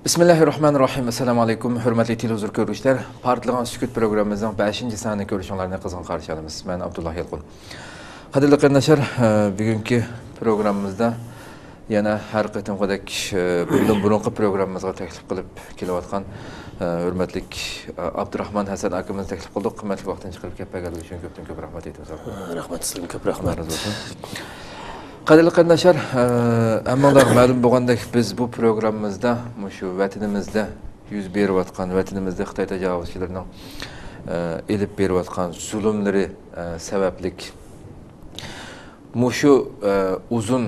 Bismillahirrahmanirrahim. Assalamu alaykum. Hurmatli televizor ko'ruvchilar. Partlagan sukut programmamizning 5-sonini ko'rishinglarni qizg'in qarshi olamiz. Men Abdullah Yalqun. Qadrli qarindoshlar, bugungi programmamizda yana har qatimqidek bundan burungi programmamizga taklif qilib kelayotgan hurmatli Abdurahmon Hasan akamizni taklif qildik. Qimmatli vaqtini chiqarib kelganligi uchun ko'p rahmat aytamiz. Rahmat sizlarga ko'p rahmat. Qadrli qarindoshlar, hammalar ma'lum bo'lgandek biz bu programmamizda shu vatanimizda yuz berayotgan, vatanimizda Xitoy tajovuzchilarining elib berayotgan zulmlari sabablik shu uzun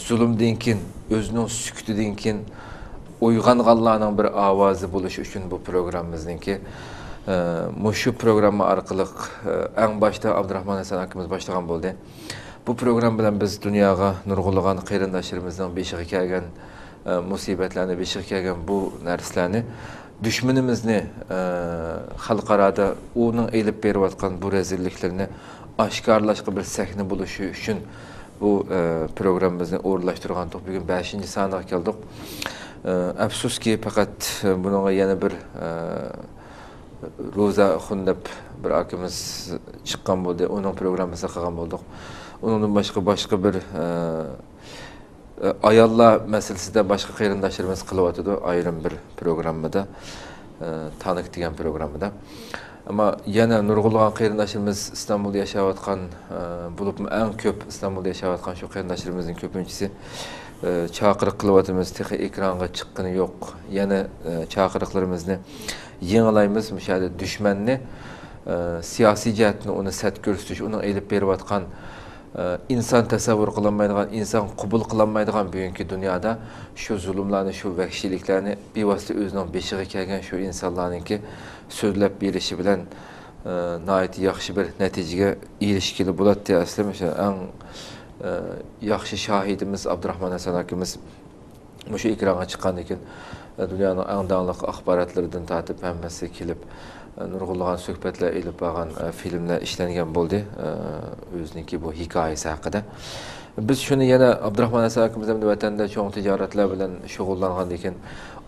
zulmdan keyin o'zining sukutidan keyin uyg'onganlarning bir ovozi bo'lishi uchun bu programmamizningki shu programma orqali eng boshda Abdurahmon Hasan akamiz boshlagan bo'ldi. Bu program bilan biz dunyoga nurg'ulagan qarindoshlarimizning beshiga kelgan musibatlarni, beshiga kelgan bu narsalarni, dushmanimizni xalqarada uning elib berayotgan bu rezilliklarni oshkorlashga bir sahna bo'lishi uchun bu programmamizni o'rinlashtirgan. Bugun 5-soniga keldik. Afsuski faqat bunga yana bir ro'za xundab bir akamiz chiqqan bo'ldi. Uning programmasini qilgan bo'ldik. Onun başka bir ayollar meselesinde başka qarindoshlarimiz qilyotdi ayrim bir programmada tanık degan programmada. Ama yana nurg'ulg'an qarindoshlarimiz İstanbulda yashayotgan bo'lib eng ko'p İstanbulda yashayotgan shu qarindoshlarimizning ko'pinchisi chaqiriq qilyapmiz, texi ekranga chiqqani yo'q. Yana chaqiriqlarimizni yenglaymiz, müşahede düşmanni siyosiy jihatni uni sat ko'rsatish, uni elib berayotgan insan tasavvur qilinmaydigan, insan qabul qilinmaydigan bugungi dunyoda shu zulmlarni, shu vahshiyliklarni bevosita o'zining beshiga kelgan shu insonlarningki so'zlab berishi bilan nihoyat yaxshi bir natijaga erishgili bo'ladi. Aslida o'sha eng yaxshi shohidimiz Abdurahmon Hasan akamiz shu ekranga chiqqandan keyin dunyoning eng davomli axborotlaridan tortib hammasi kelib nurg'ulg'an suhbatlar ilib bo'lgan filmlar ishlangan bo'ldi o'ziniki bu hikoyasi haqida. Biz shuni yana Abdurahmon Hasan akamizning vatanda cho'ng tijoratlar bilan shug'ullangan ekan,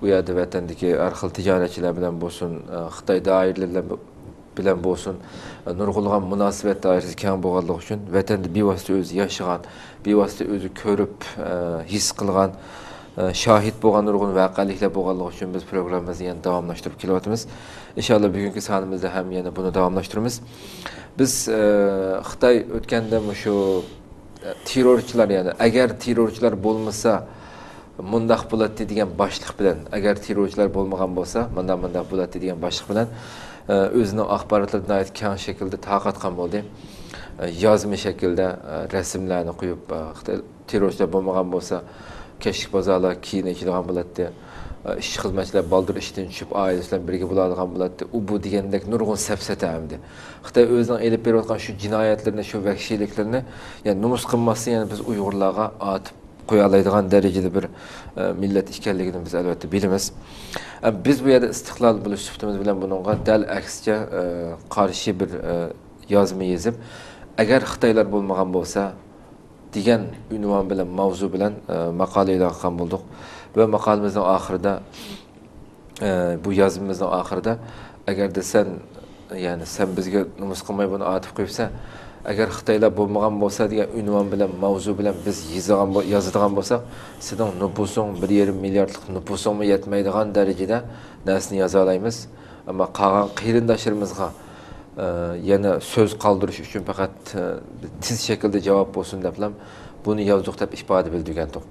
u yerda vatandagi har xil tijoratchilar bilan bo'lsin, Xitoy doiralari bilan bo'lsin, nurg'ulg'an munosabat doirasi keng bo'lganligi uchun vatanda bevosita o'zi yashagan, bevosita o'zi ko'rib, his qilgan, şahit bo'lgan nurg'un voqealiklar bo'lganligi uchun biz programmamizni yana davomlashtirib kelyapmiz. İnşallah bugungi sonimizda ham yana buni davomlashtiramiz. Biz Xitoy o'tganda shu terrorchilar, ya'ni agar terrorchilar bo'lmasa mundaq bo'ladi degan boshliq bilan, agar terrorchilar bo'lmagan bo'lsa mundaq bo'ladi degan boshliq bilan o'zining axborotlarini keng shaklda tarqatgan bo'ldi. Yozma shaklda rasmlarni qo'yib, Xitoy terrorchilar bo'lmagan bo'lsa keşik bozarlar keyin ichilgan bo'ladi. İş xizmatchilar baldır ishdan tushib oilasi bilan birga bo'ladigan bo'ladi. U bu degandek nurg'un safsata hamdi. Xitoy o'zining elib berayotgan shu jinoyatlarni, shu vahshiyliklarni, ya'ni nomus qilmasdan yana biz Uyg'urlarga atib qo'ya oladigan darajada bir millat ekanligini biz albatta bilamiz. Biz bu yerda istiqlol bo'lish sifatimiz bilan bunga dal aksicha qarshi bir yozma yozib, agar Xitoylar bo'lmagan bo'lsa degan unvon bilan, mavzu bilan maqola e'lon qilgan bo'ldik. Ve maqolamizning oxirida bu yozmamizning oxirida agarda sen bizga nomus qilmay buni atib qo'ysa, agar Xitoylar bo'lmagan bo'lsa degan unvon bilan, mavzu bilan biz yozadigan bo'lsak, sizning nupusing 1,5 milliardlik nupusingmi yetmaydigan darajada narsani yoza olamiz. Ammo qolgan qarindoshlarimizga yana so'z qoldirish uchun faqat tiz shaklda javob bo'lsin deb buni yozdik deb ifoda bildirgandik.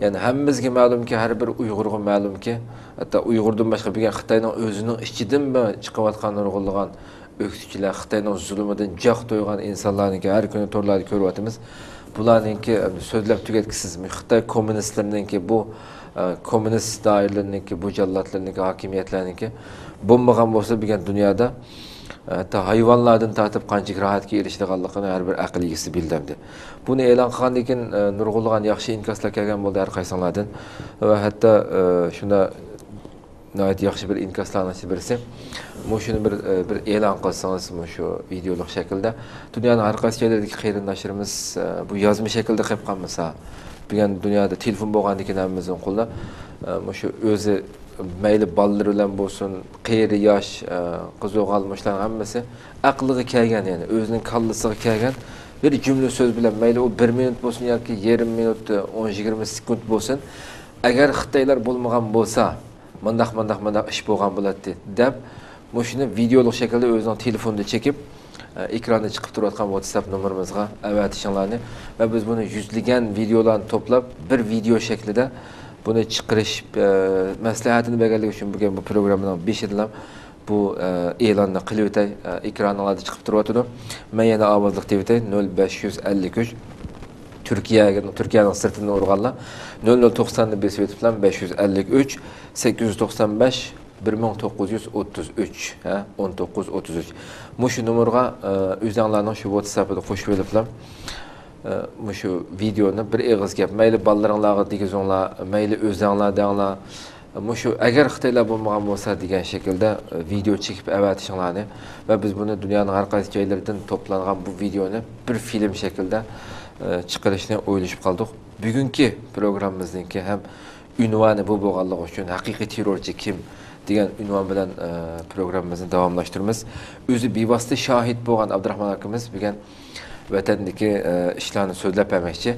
Yani hammamizga ma'lumki, har bir Uyg'urga ma'lumki, hatto Uyg'urdan boshqa bo'lgan Xitoyning o'zining ichidan chiqayotgan nurg'ulg'an o'qituvchilar, Xitoyning zulmidan joq to'ygan insonlarniki har kuni to'rlarda ko'ryapmiz. Bularningki so'zlab tugatkisiz Xitoy kommunistlarininki bu kommunist doiralariniki bu jallatlarniki hokimiyatlarniki bo'lmagan bo'lsa bo'lgan dunyoda hatta hayvonlardan tortib qancha rohatga erishadiganligini har bir aql egasi bildi. Buni e'lon qilgandan keyin nurg'ulg'an yaxshi inkoslar kelgan bo'ldi har qaysilardan va hatto shunda nihoyat yaxshi bir inkoslarning birisi. Shuni bir e'lon qilsangiz shu videolik shaklda dunyoning har qaysi joylaridagi qarindoshlarimiz bu yozma shaklda qilib qolmasa, bugun dunyoda telefon bo'lgandan keyin hammamizning qo'lda Şu özü mayli ballar bilan bo'lsin, qeyri yosh, qiziq olmishlar hammasi aqliga kelgan, ya'ni o'zining kallasiga kelgan bir jumla so'z bilan mayli u 1 minut bo'lsin yoki yarim minut, 10-20 sekund bo'lsin, agar Xitoylar bo'lmagan bo'lsa, mındaq ish bo'lgan bo'ladi deb, shuni videolik shaklda o'zining telefonida chekib, ekranda chiqib turayotgan WhatsApp nomerimizga avatishinglarni va biz buni yuzlagan videolarni to'plab bir video shaklida buni chiqarish maslahatini berganligi uchun bugun bu programmaning 5-dan bu e'lonni qilib o'tay, ekranlarda chiqib turibdi. Men yana ovozliq deb o'tay 0553 Turkiyaning sirtidan urganlar 0090 ni besib o'tiblar 553 895 1933 1933 Mushu nomerga o'zinglarning shu WhatsApp'ida qo'shib oliblar. Mushu videoni bir eg'iz gap, mayli ballariңlarga degizinglar, mayli o'zinglar denglar. Mushu agar Xitoylar bo'lmagan bo'lsa degan shaklda video chekib avatishinglarni va biz buni dunyoning har qaysi joylaridan to'plangan bu videoni bir film shaklda chiqarishni o'ylashib qoldik. Bugungi programmamizning ham unvoni bu bo'lganligi uchun haqiqiy terrorchi kim degan unvon bilan programmamizni davomlashtiramiz. O'zi bevosita shohid bo'lgan Abdurahmon akamiz bugun vatandagi ishlarni so'zlab bermoqchi.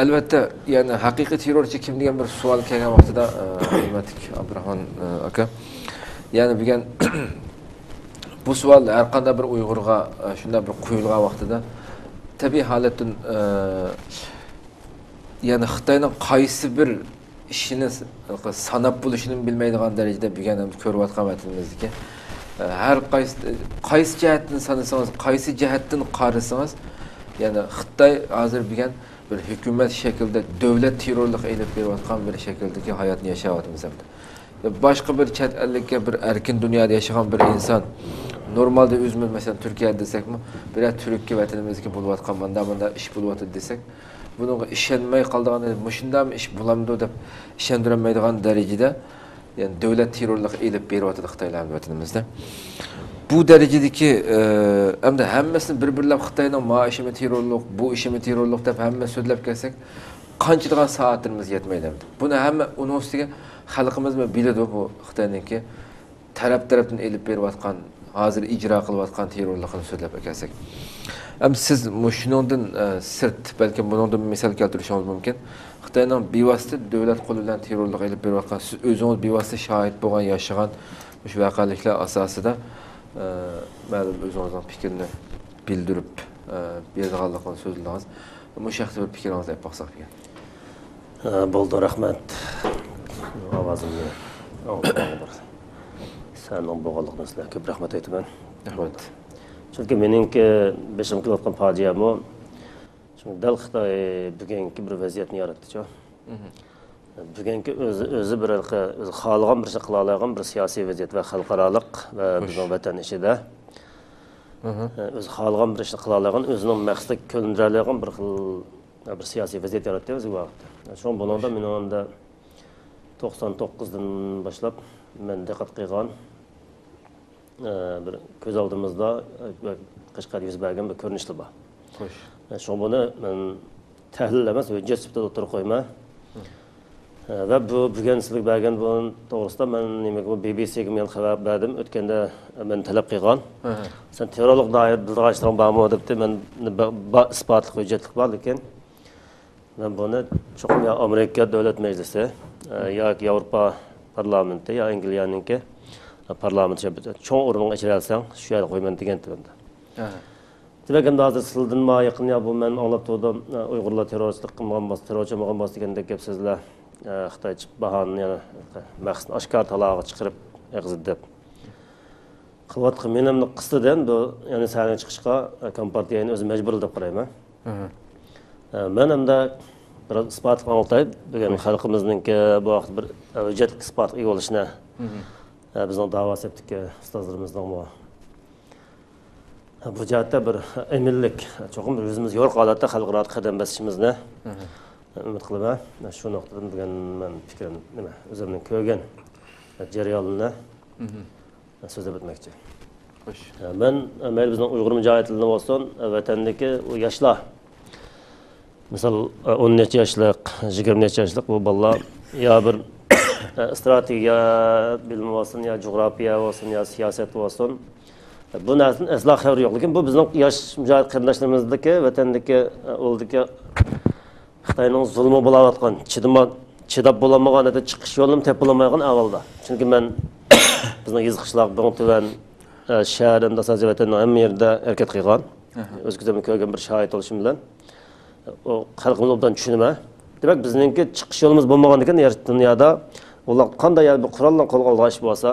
Albatta, ya'ni haqiqiy terrorchi kim degan bir savol kelgan vaqtida hurmatli Abdurahmon aka, ya'ni bugun bu savol har qanday bir Uyg'urga shunday bir qo'yilgan vaqtida tabiiy holatdan ya'ni Xitoyning qaysi bir ishini sanab bo'lishini bilmaydigan darajada bugun ham ko'rayotgan vatanimizdagi har qaysi jihatdan sanasangiz, qaysi jihatdan qarasangiz, ya'ni Xitoy hozir bugun bir hukumat shaklida davlat terrorlik elib berayotgan bir shakldagi hayotni yashayapmiz hamda. Boshqa bir chet ellikka bir erkin dunyoda yashagan bir inson normalda o'zimiz masalan Turkiya desakmi, bir Turkiya vatanimizga bo'layotgan bunda ish bo'layotdi desak, bunga ishonmay qolganda mushundami ish bo'lamdi deb ishondirmaydigan darajada, ya'ni davlat terrorlik elib beryapti Xitoylar vatanimizda. Bu darajadagi hamda hammasini bir-birlab Xitoyning maishimi terrorlik, bu ishimi terrorlik deb hamma so'zlab kelsak, qanchadan soatlarimiz yetmaydi. Buni hamma uning ustiga xalqimiz biladi bu Xitoyningki tarafdan elib berayotgan, hozir ijro qilayotgan terrorlikni so'zlab kelsak. Siz shuningdan sirt balki buningdan misol keltirishingiz mumkin. Xitoyning bevosita davlat qo'li bilan terrorlik elib berayotgan, siz o'zingiz bevosita shohid bo'lgan, yashagan shu voqealiklar asosida ma'lum o'zingizning fikrini bildirib berganligini so'zladingiz. Bu shaxsiy bir fikringizni aytib qo'ysak ekan. Bo'ldi, rahmat. Ovozimni Sənin boğalıqdan sizə köp rəhmət aytaman. Rahmat. Çünki meningki beşim qilayotgan faciam o. Çünki dal Xitoy bugungi bir vaziyatni yaratdi-ku. Bugungi o'zi bir o'zi xohlagan bir ish qila oladigan bir siyosiy vaziyat va xalqaroliq va bizning vatan ichida o'zi xohlagan bir ishni qila oladigan, o'zining maqsadiga ko'ndira oladigan bir siyosiy vaziyat yaratdi o'zi vaqtda. Şu buningda men onda 99dan boshlab men diqqat qilgan bir ko'z oldimizda Qashqar yuz bergan bir ko'rinishlar bor. Xo'sh. Şu buni men tahlil emas, hujjat sifatida o'tirib qo'yma. Va bu bugun sizga bergan bu to'g'risida men nimaga bu BBCga men xabar berdim. O'tganda men talab qilgan. Sen terrorlik doir bildirishlar bormi debdi. Men isbotli hujjatlik bor, lekin men buni cho'qim ya Amerika davlat majlisi yoki Yevropa parlamenti ya Angliyaninki parlament cho'ng o'ringa ichira olsang, shu yerga qo'yman degan tunda. Demek hozir sizdan yaqin ya bu men anglab turdim, Uyg'urlar terroristlik qilmagan bo'lsa, terrorchi bo'lgan bo'lsa degandek gap sizlar Xitoy bahoni yana maqsadni oshkor talog'iga chiqarib yig'izdi deb. Qilyotgan menimni qisdidan bu ya'ni sahnaga chiqishga kompartiyani o'zi majbur deb qarayman. Men hamda bir isbot qilmoqday, bugun xalqimizningki bu vaqt bir hujjatli isbot ega bo'lishni bizning da'vat etdik ustozlarimizning bu jihatda bir eminlik, cho'qim o'zimiz yo'q holatda xalqaro qadam bosishimizni umid qilaman. Shu nuqtadan bugun men fikrim nima, o'zimning ko'rgan jarayonini so'zlab o'tmoqchi. Xo'sh. Men mayli bizning Uyg'ur mujohidlarimiz bo'lsin, vatandagi yoshlar, misol 10 necha yoshlik, 20 necha yoshlik bu bolalar yo bir strategiya bilimi olsun, ya coğrafya olsun, ya siyaset olsun. Bu narsadan asla xabar yo'q. Lekin bu bizning yosh mujohid qarindoshlarimizdagi vatandagi oldiki Xitoyning zulmi bo'layotgan, chidab bo'lolmagan, chiqish yo'lini topolmagan avvalda. Chunki men bizning yezqishloq, Bongtuvan shaharida vatanning hamma yerda harakat qilgan. O'z ko'zimga ko'rgan bir shohid bo'lishim bilan o xalqimiz obdan tushunaman. Demak, bizningki chiqish yo'limiz bo'lmagan ekan dunyoda. Ular qanday bir Qur'ondan qo'lga olgan ish bo'lsa,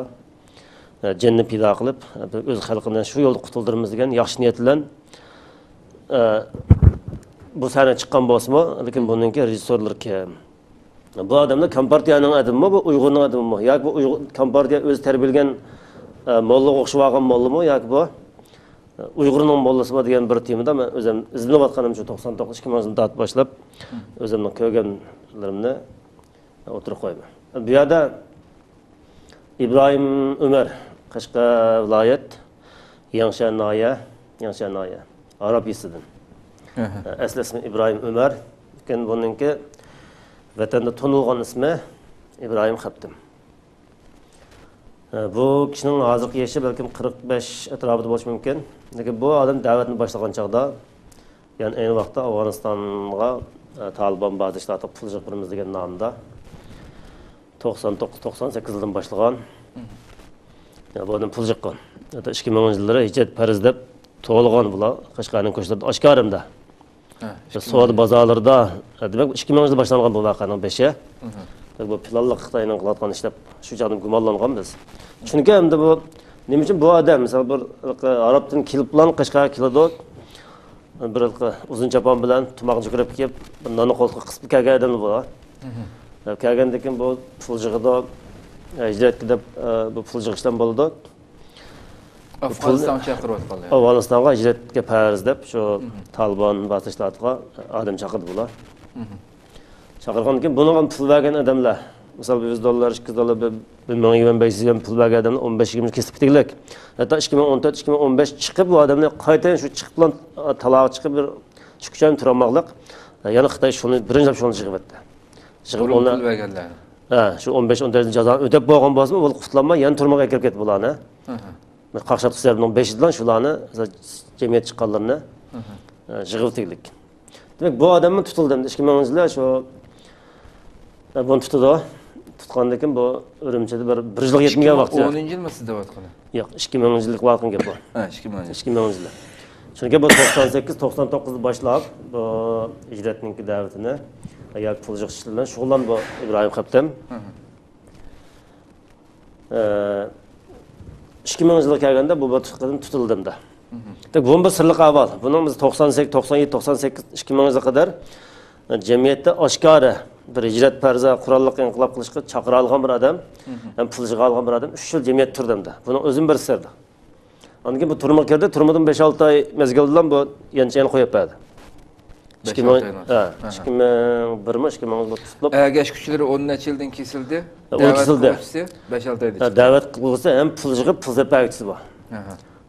jinni pido qilib, o'z xalqini shu yo'lda qutuldiramiz degan yaxshi niyat bilan bu sahna chiqqan bo'lsa-mu, lekin buningki rejissyorlar kim? Bu odamlar Kompartiyaning adamimi, bu Uyg'urning adamimi? Yoki bu Kompartiya o'zi tarbiyalagan mollaga o'xshab olgan mollami yoki bu Uyg'urning mollasimi degan bir temada men o'zim izlanayotganim shu 99-2000 yildan boshlab o'zimning ko'rganlarimni o'tirib qo'yaman. Bu yerda İbrahim Ömer, Qashqar viloyat Yangshan noya, Arab yesidan. Asli ismi İbrahim Ömer, lekin buningki vatanda tanilgan ismi İbrahim Xaptim. Bu kishining hozirgi yoshi balkim 45 atrofida bo'lishi mumkin. Lekin bu odam da'vatni boshlagan chaqda, ya'ni ayni vaqtda Afg'onistonga Taliban ba'zi ishlarni pul yig'diramiz degan nomda 99-98 yildan boshlagan. Bu odam pul yig'gan. 2000-yillarda hijrat farz deb to'g'ilgan bular Qashqarning ko'chalarida oshkorimda. Savdo bozorlarida, demak 2000-yilda boshlangan bu voqeaning beshi. Bu planliq Xitoyning qilayotgan ishlab shu joydan gumonlangan biz. Chunki endi bu nima uchun bu odam misol bir Arabdan kelib bilan Qashqarga keladi. Bir uzun chapon bilan tumoq jukirib kelib, nonni qo'lga qisib kelgan odam bu. Kelgandan keyin bu pul yig'idi, hijratga deb bu pul yig'ishdan bo'ldi. Afg'onistonga chaqiryaptilar. Afg'onistonga hijratga farz deb shu Taliban bosishlarga odam chaqirdi bular. Chaqirgandan keyin buni ham pul bergan odamlar, misol $100, $200, $1500 pul bergan odamlar 15-20 kesib ketdilar. Hatto 2014-2015 chiqib bu odamlar qaytadan shu chiqib bilan taloq chiqib bir chiqishdan turmoqliq. Yana Xitoy shuni birinchi shuni chiqibdi. Chiqib pul berganlar. Shu 15-14 jazoni o'tab bo'lgan bo'lsa, u qutlanma yana turmaga kirib ketdi bularni. Qaqshat qislarning 5-dan shularni jamiyat chiqqanlarni yig'ibdik. Demak, bu odamni tutildi. 2000-yilda shu bunu tutgandan keyin bu Urumchida bir yilga yetmagan vaqt. 10-yilmi siz deyotgani? Yo'q, 2000-yillik vaqtga gap bu. 2000-yil. Chunki bu 98-99 boshlab bu hijratning da'vatini yoki pul yig'ish bilan shug'ullanib bu İbrahim Xaptim. 2000-yilga kelganda bu tutqadan tutildimda. Bu bir sirliq avval. Buning biz 98, 97, 98, 2000-yilga qadar jamiyatda oshkora bir hijrat farzi qurolliq inqilob qilishga chaqira olgan bir odam, ham pul yig'a olgan bir odam 3 yil jamiyat turdimda. Buning o'zim bir sirdi. Ondan keyin bu turma kirdi, turmadan 5-6 oy mezgildan bu yanchayn qo'yib berdi. 2001mi 2010 tutilib. Agash kuchlari 10 necha yildan kesildi. Kesildi. 5-6 oyda. Da'vat qilsa ham pul yig'ib pul zapagisi bor.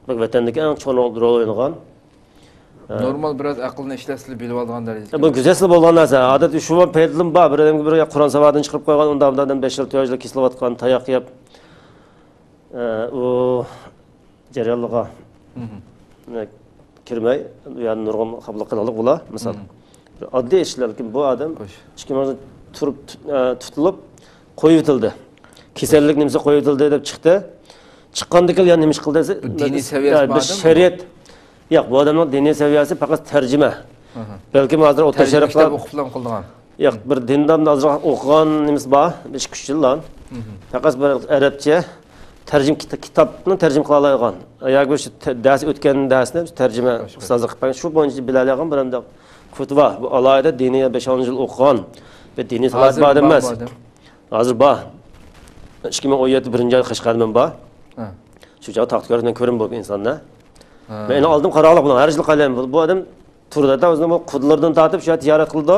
Bak vatandagi eng cho'ng rol o'ynagan. Normal biraz aqlni ishlasizlar bilib olgan darajada. Bu güzel bo'lgan narsa. Odatda shu paytlim bor. Bir odamga bir Qur'on savodan chiqib qo'ygan, undan 5 yil to'yajlar kesilayotgan, tayoq yeb u jarayonlarga kirmay, ya'ni nurg'un qabul qilalik bular. Misol, oddiy ishlar, lekin bu odam 2000 turib tutilib qo'yib etildi. Kasallik nimasi qo'yib etildi deb chiqdi. Chiqqandan keyin yana nima ish qildi desa, diniy saviyasi bormi? Shariat. Yo'q, bu odamning diniy saviyasi faqat tarjima. Balki hozir o'ta sharaflar o'qib qilgan. Yo'q, bir dindan hozir o'qigan nimasi bor, 5-3 yildan. Faqat bir arabcha tarjim kitobni tarjim qila olgan. Yoki shu dars o'tgan darsni tarjima ustozlik qilgan. Shu bo'yicha bila olgan bir hamda kutba. Bu alayda diniy 5 yil o'qigan va diniy salat bor emas. Hozir bor. 2017 birinchi oy Qashqardan bor. Shu joy taqdirdan ko'rin bo'lgan insonlar. Men aldım qaraqlıq buni har yil qalayman. Bu odam turda o'zini bu qudlardan tortib shu tijorat qildi.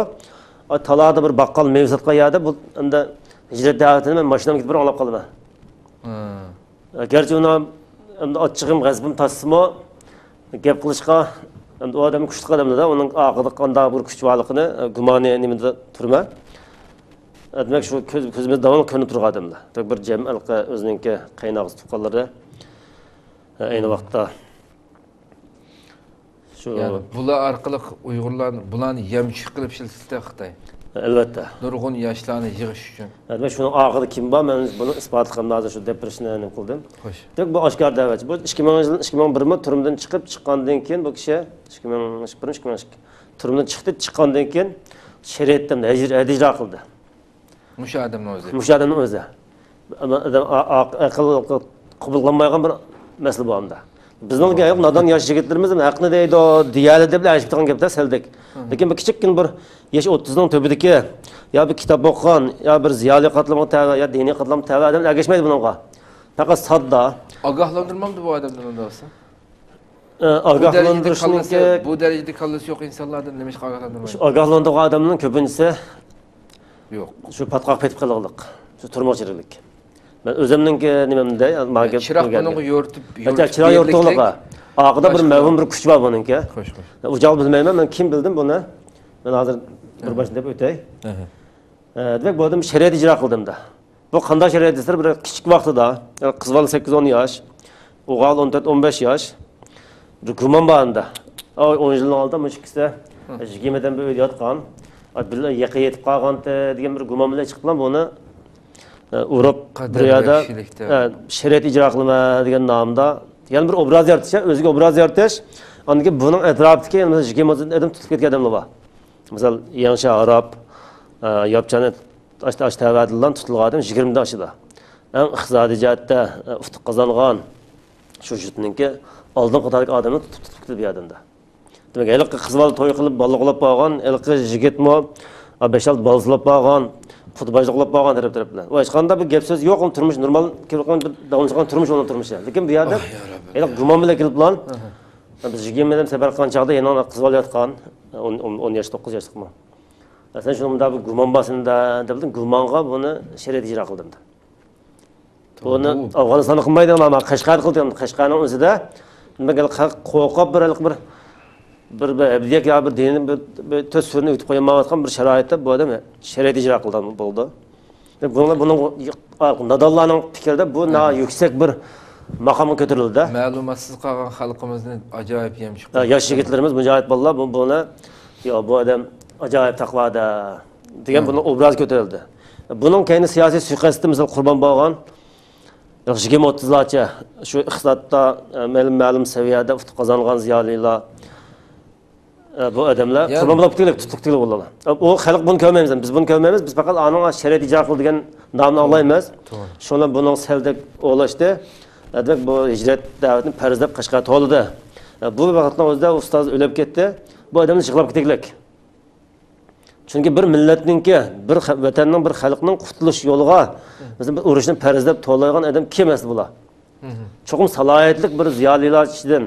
Talada bir baqqal meva sotgan yerda bu endi hijrat da'vatini men mashinamga ketib bir olib qoldim. Garchi uni endi ochig'im g'azbim tassimo gap qilishga endi u odam kuchli odamda uning aqida qanday bir kuch borligini gumoni nimada turma. demak shu ko'zimiz davomli ko'rinib turgan odamlar. Bir jamiyatga o'zininki qaynog'i tuqqanlari ayni vaqtda shu yani bular orqali Uyg'urlarni bularni yamchiq qilib ishlatdi Xitoy. Albatta. Nurg'un yoshlarni yig'ish uchun. Demak shuni oxirida kim bor? Men buni isbot qildim, hozir shu depressionni qildim. Xo'sh. Demak bu oshkor da'vatchi. Bu 2001 turumdan chiqqandan keyin bu kishi 2001-2002 turumdan chiqqandan keyin shariatdan ijro qildi. Musha odamning o'zi. Musha odamning o'zi. Aql qabul qilmagan bir masala bu hamda. Bizning yo'q nodon yosh yigitlarimiz haqni deydi, diyali deb aytib turgan gapda seldik. Lekin bir kichikkin bir yaş 30ning tubidagi yo bir kitob o'qigan, yo bir ziyoli qatlamga tava, yo diniy qatlamga tava odam ergashmaydi bunga. Faqat sodda. Ogohlantirmamdi bu odamdan unda olsa. Ogohlantirishniki bu darajada kallasi yo'q insonlardan nima ish ogohlantirmaydi? Shu ogohlantirgan odamning ko'pinchisi yo'q. Shu patqoq petib qolganlik, shu turmoqchilik. Ben özümninki nimamda ma'ga chiroq buni yo'rtib chiroq yo'rtiliqqa. Oqida bir mavhum bir kuch bor buningki. Xo'sh. Ujoq bilmayman, men kim bildim buni? Men hozir bir boshdan deb o'tay. Demak, bu odam shariat ijro qildimda. Bu qanday shariat deslar, bir kichik vaqtida, qiz bola 8-10 yosh, o'g'il 14-15 yosh, bir gumon borda. 10 yildan oldin mushkisa 20 dan bir yotgan, bilan yaqa yetib qolgan degan bir gumon bilan chiqdilar buni urib buraya shariat ijro qilma degan nomda yana bir obraz yaratish, o'ziga obraz yaratish. Ondan buning atrofidagi 20 odam tutib ketgan odamlar bor. Misal Yangi Arab, Yopchani Ashtavadildan tutilgan odam 20 dan oshida. Eng iqtisodiy jihatda utuq qozongan shu jutninki oldin qatorlik odamni tutib ketib yadimda. Demak, ilqi qiz bola to'y qilib baliqlab bo'lgan, ilqi yigitmi 5-6 balzlab bo'lgan, futbolchilar bo'lgan taraf bilan. Va hech qanday bir gap so'z yo'q, turmush normal kelgan bir davomli turmush olan turmush. Lekin bu yerda ilq gumon bilan kelib bilan biz 20 dan safar qilgan chaqda yana qiz bola yotgan 10 yosh 9 yoshlikmi. Sen shunda bir gumon basında deb gumonga buni shariat ijro qildim. Buni Afg'onistonda qilmaydi, ammo Qashqar qildim. Qashqarning o'zida nimaga qo'rqib bir abdiyak ya bir dinin bir tözsürünü ötüp koyamavatkan bir şeraitde bu adam şeriat icra kıldan buldu. Bunun nadallarının fikirde bu daha yüksek bir makamı götürüldü. Malumatsız kalan halkımızın acayip yemiş. Yaş yigitlerimiz mücahit ballar buna ya bu adam acayip takvada diyen bunun obraz götürüldü. Bunun kendi siyasi suikastı misal kurban bağlan 20-30'larca şu iqtisodda ma'lum seviyede ufuk kazangan ziyaliler bu adamlar qurban bo'lib tutuqlik bo'ldilar. O xalq buni ko'rmaymiz, biz buni ko'rmaymiz. Biz faqat aning shariat ijro qilgan nomni olmaymiz. Shuni buning seldak o'lashdi. Demak, bu hijrat da'vatini farzlab Qashqar to'ldi. Bu vaqtning o'zida ustoz o'lib ketdi. Bu odamni yig'lab ketaylik. Chunki bir millatningki, bir vatanning, bir xalqning qutulush yo'liga bizim bir urushni farzlab to'lagan odam kim emas bular? Cho'qim salohiyatli bir ziyolilar ichidan,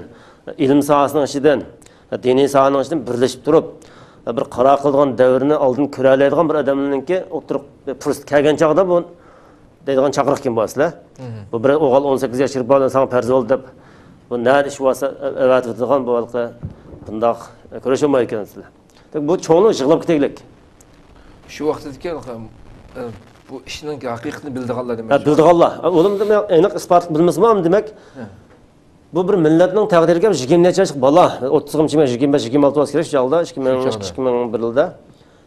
ilm sohasining ichidan diniy sohaning ichidan birlashib turib, bir qaror qilgan davrni oldin ko'ra oladigan bir odamninki o'tirib fursat kelgan chog'da bu deydigan chaqiriq kim bo'lsa, bu bir o'g'il 18 yosh kirib san farz bo'ldi deb bu nari ish bo'lsa avatadigan bu xalqqa bundoq ko'risholmaydi ekansizlar. Bu cho'ngni yig'lab ketaylik. Shu vaqtdagi bu ishning haqiqatini bildiganlar demak. Bildiganlar. O'lim demak, aniq isbot bilmasam demak. Bu bir millatning taqdiriga 20 necha yoshlik bola, 30-25-26 yosh kirish chog'da 2001 yilda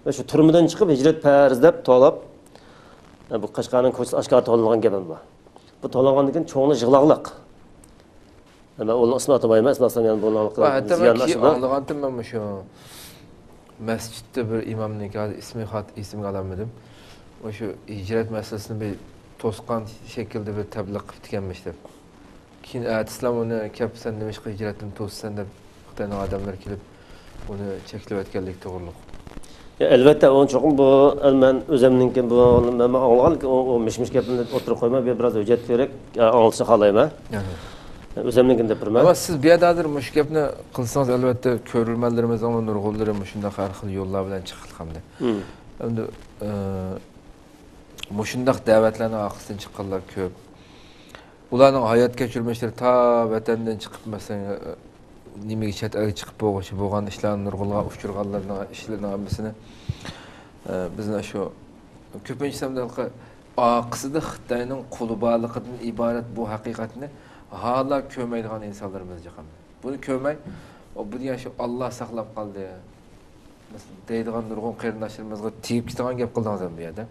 va shu turmudan chiqib hijrat farzlab to'lab bu Qashqarning ko'chasi oshkor to'lgan gapim bor. Bu to'lgandan keyin cho'ngni yig'loqliq. Ama onun ismi atamayman, ismi yani bundan ziyan aşıda. Anlagandım ben şu mescitte bir imamning ismini alamadım. O şu hicret meselesini bir toskan şekilde bir tebliğ qilib kelmişdi. Keyin İslam onu kelib sen demiş ki hicretini tossan deb Xitoyning odamlar kelib uni cheklab o'tganlik to'g'riliq. Elbette onun çoğun bu men özümninki bu men anlagan o mişmiş gapini o'tirib qo'ymay biraz hujjat kerak, anglashni xohlayman. Özümninkini deb turman. Ama siz bir yerdadir mush gapni qilsangiz albatta ko'rilmanlarimiz va nurg'unlarim shunday har xil yo'llar bilan chiqildi hamda. Endi mushundaq da'vatlarning orqasidan chiqqanlar ko'p. Ularning hayot kechirmishlari ta vatandan chiqib masalan nimaga chet elga chiqib bo'lgan ishlarni nurg'unga uchirganlarning ishlarini hammasini bizni shu Köpünç samdalqa aqısıda Xitayning quli borligidan iborat bu haqiqatni hala ko'maydigan insonlarimiz jaqam. Buni ko'may, bu degan shu Alloh saqlab qoldi. Deydigan nurg'un qarindoshlarimizga tegib ketgan gap qildingiz bu yerda.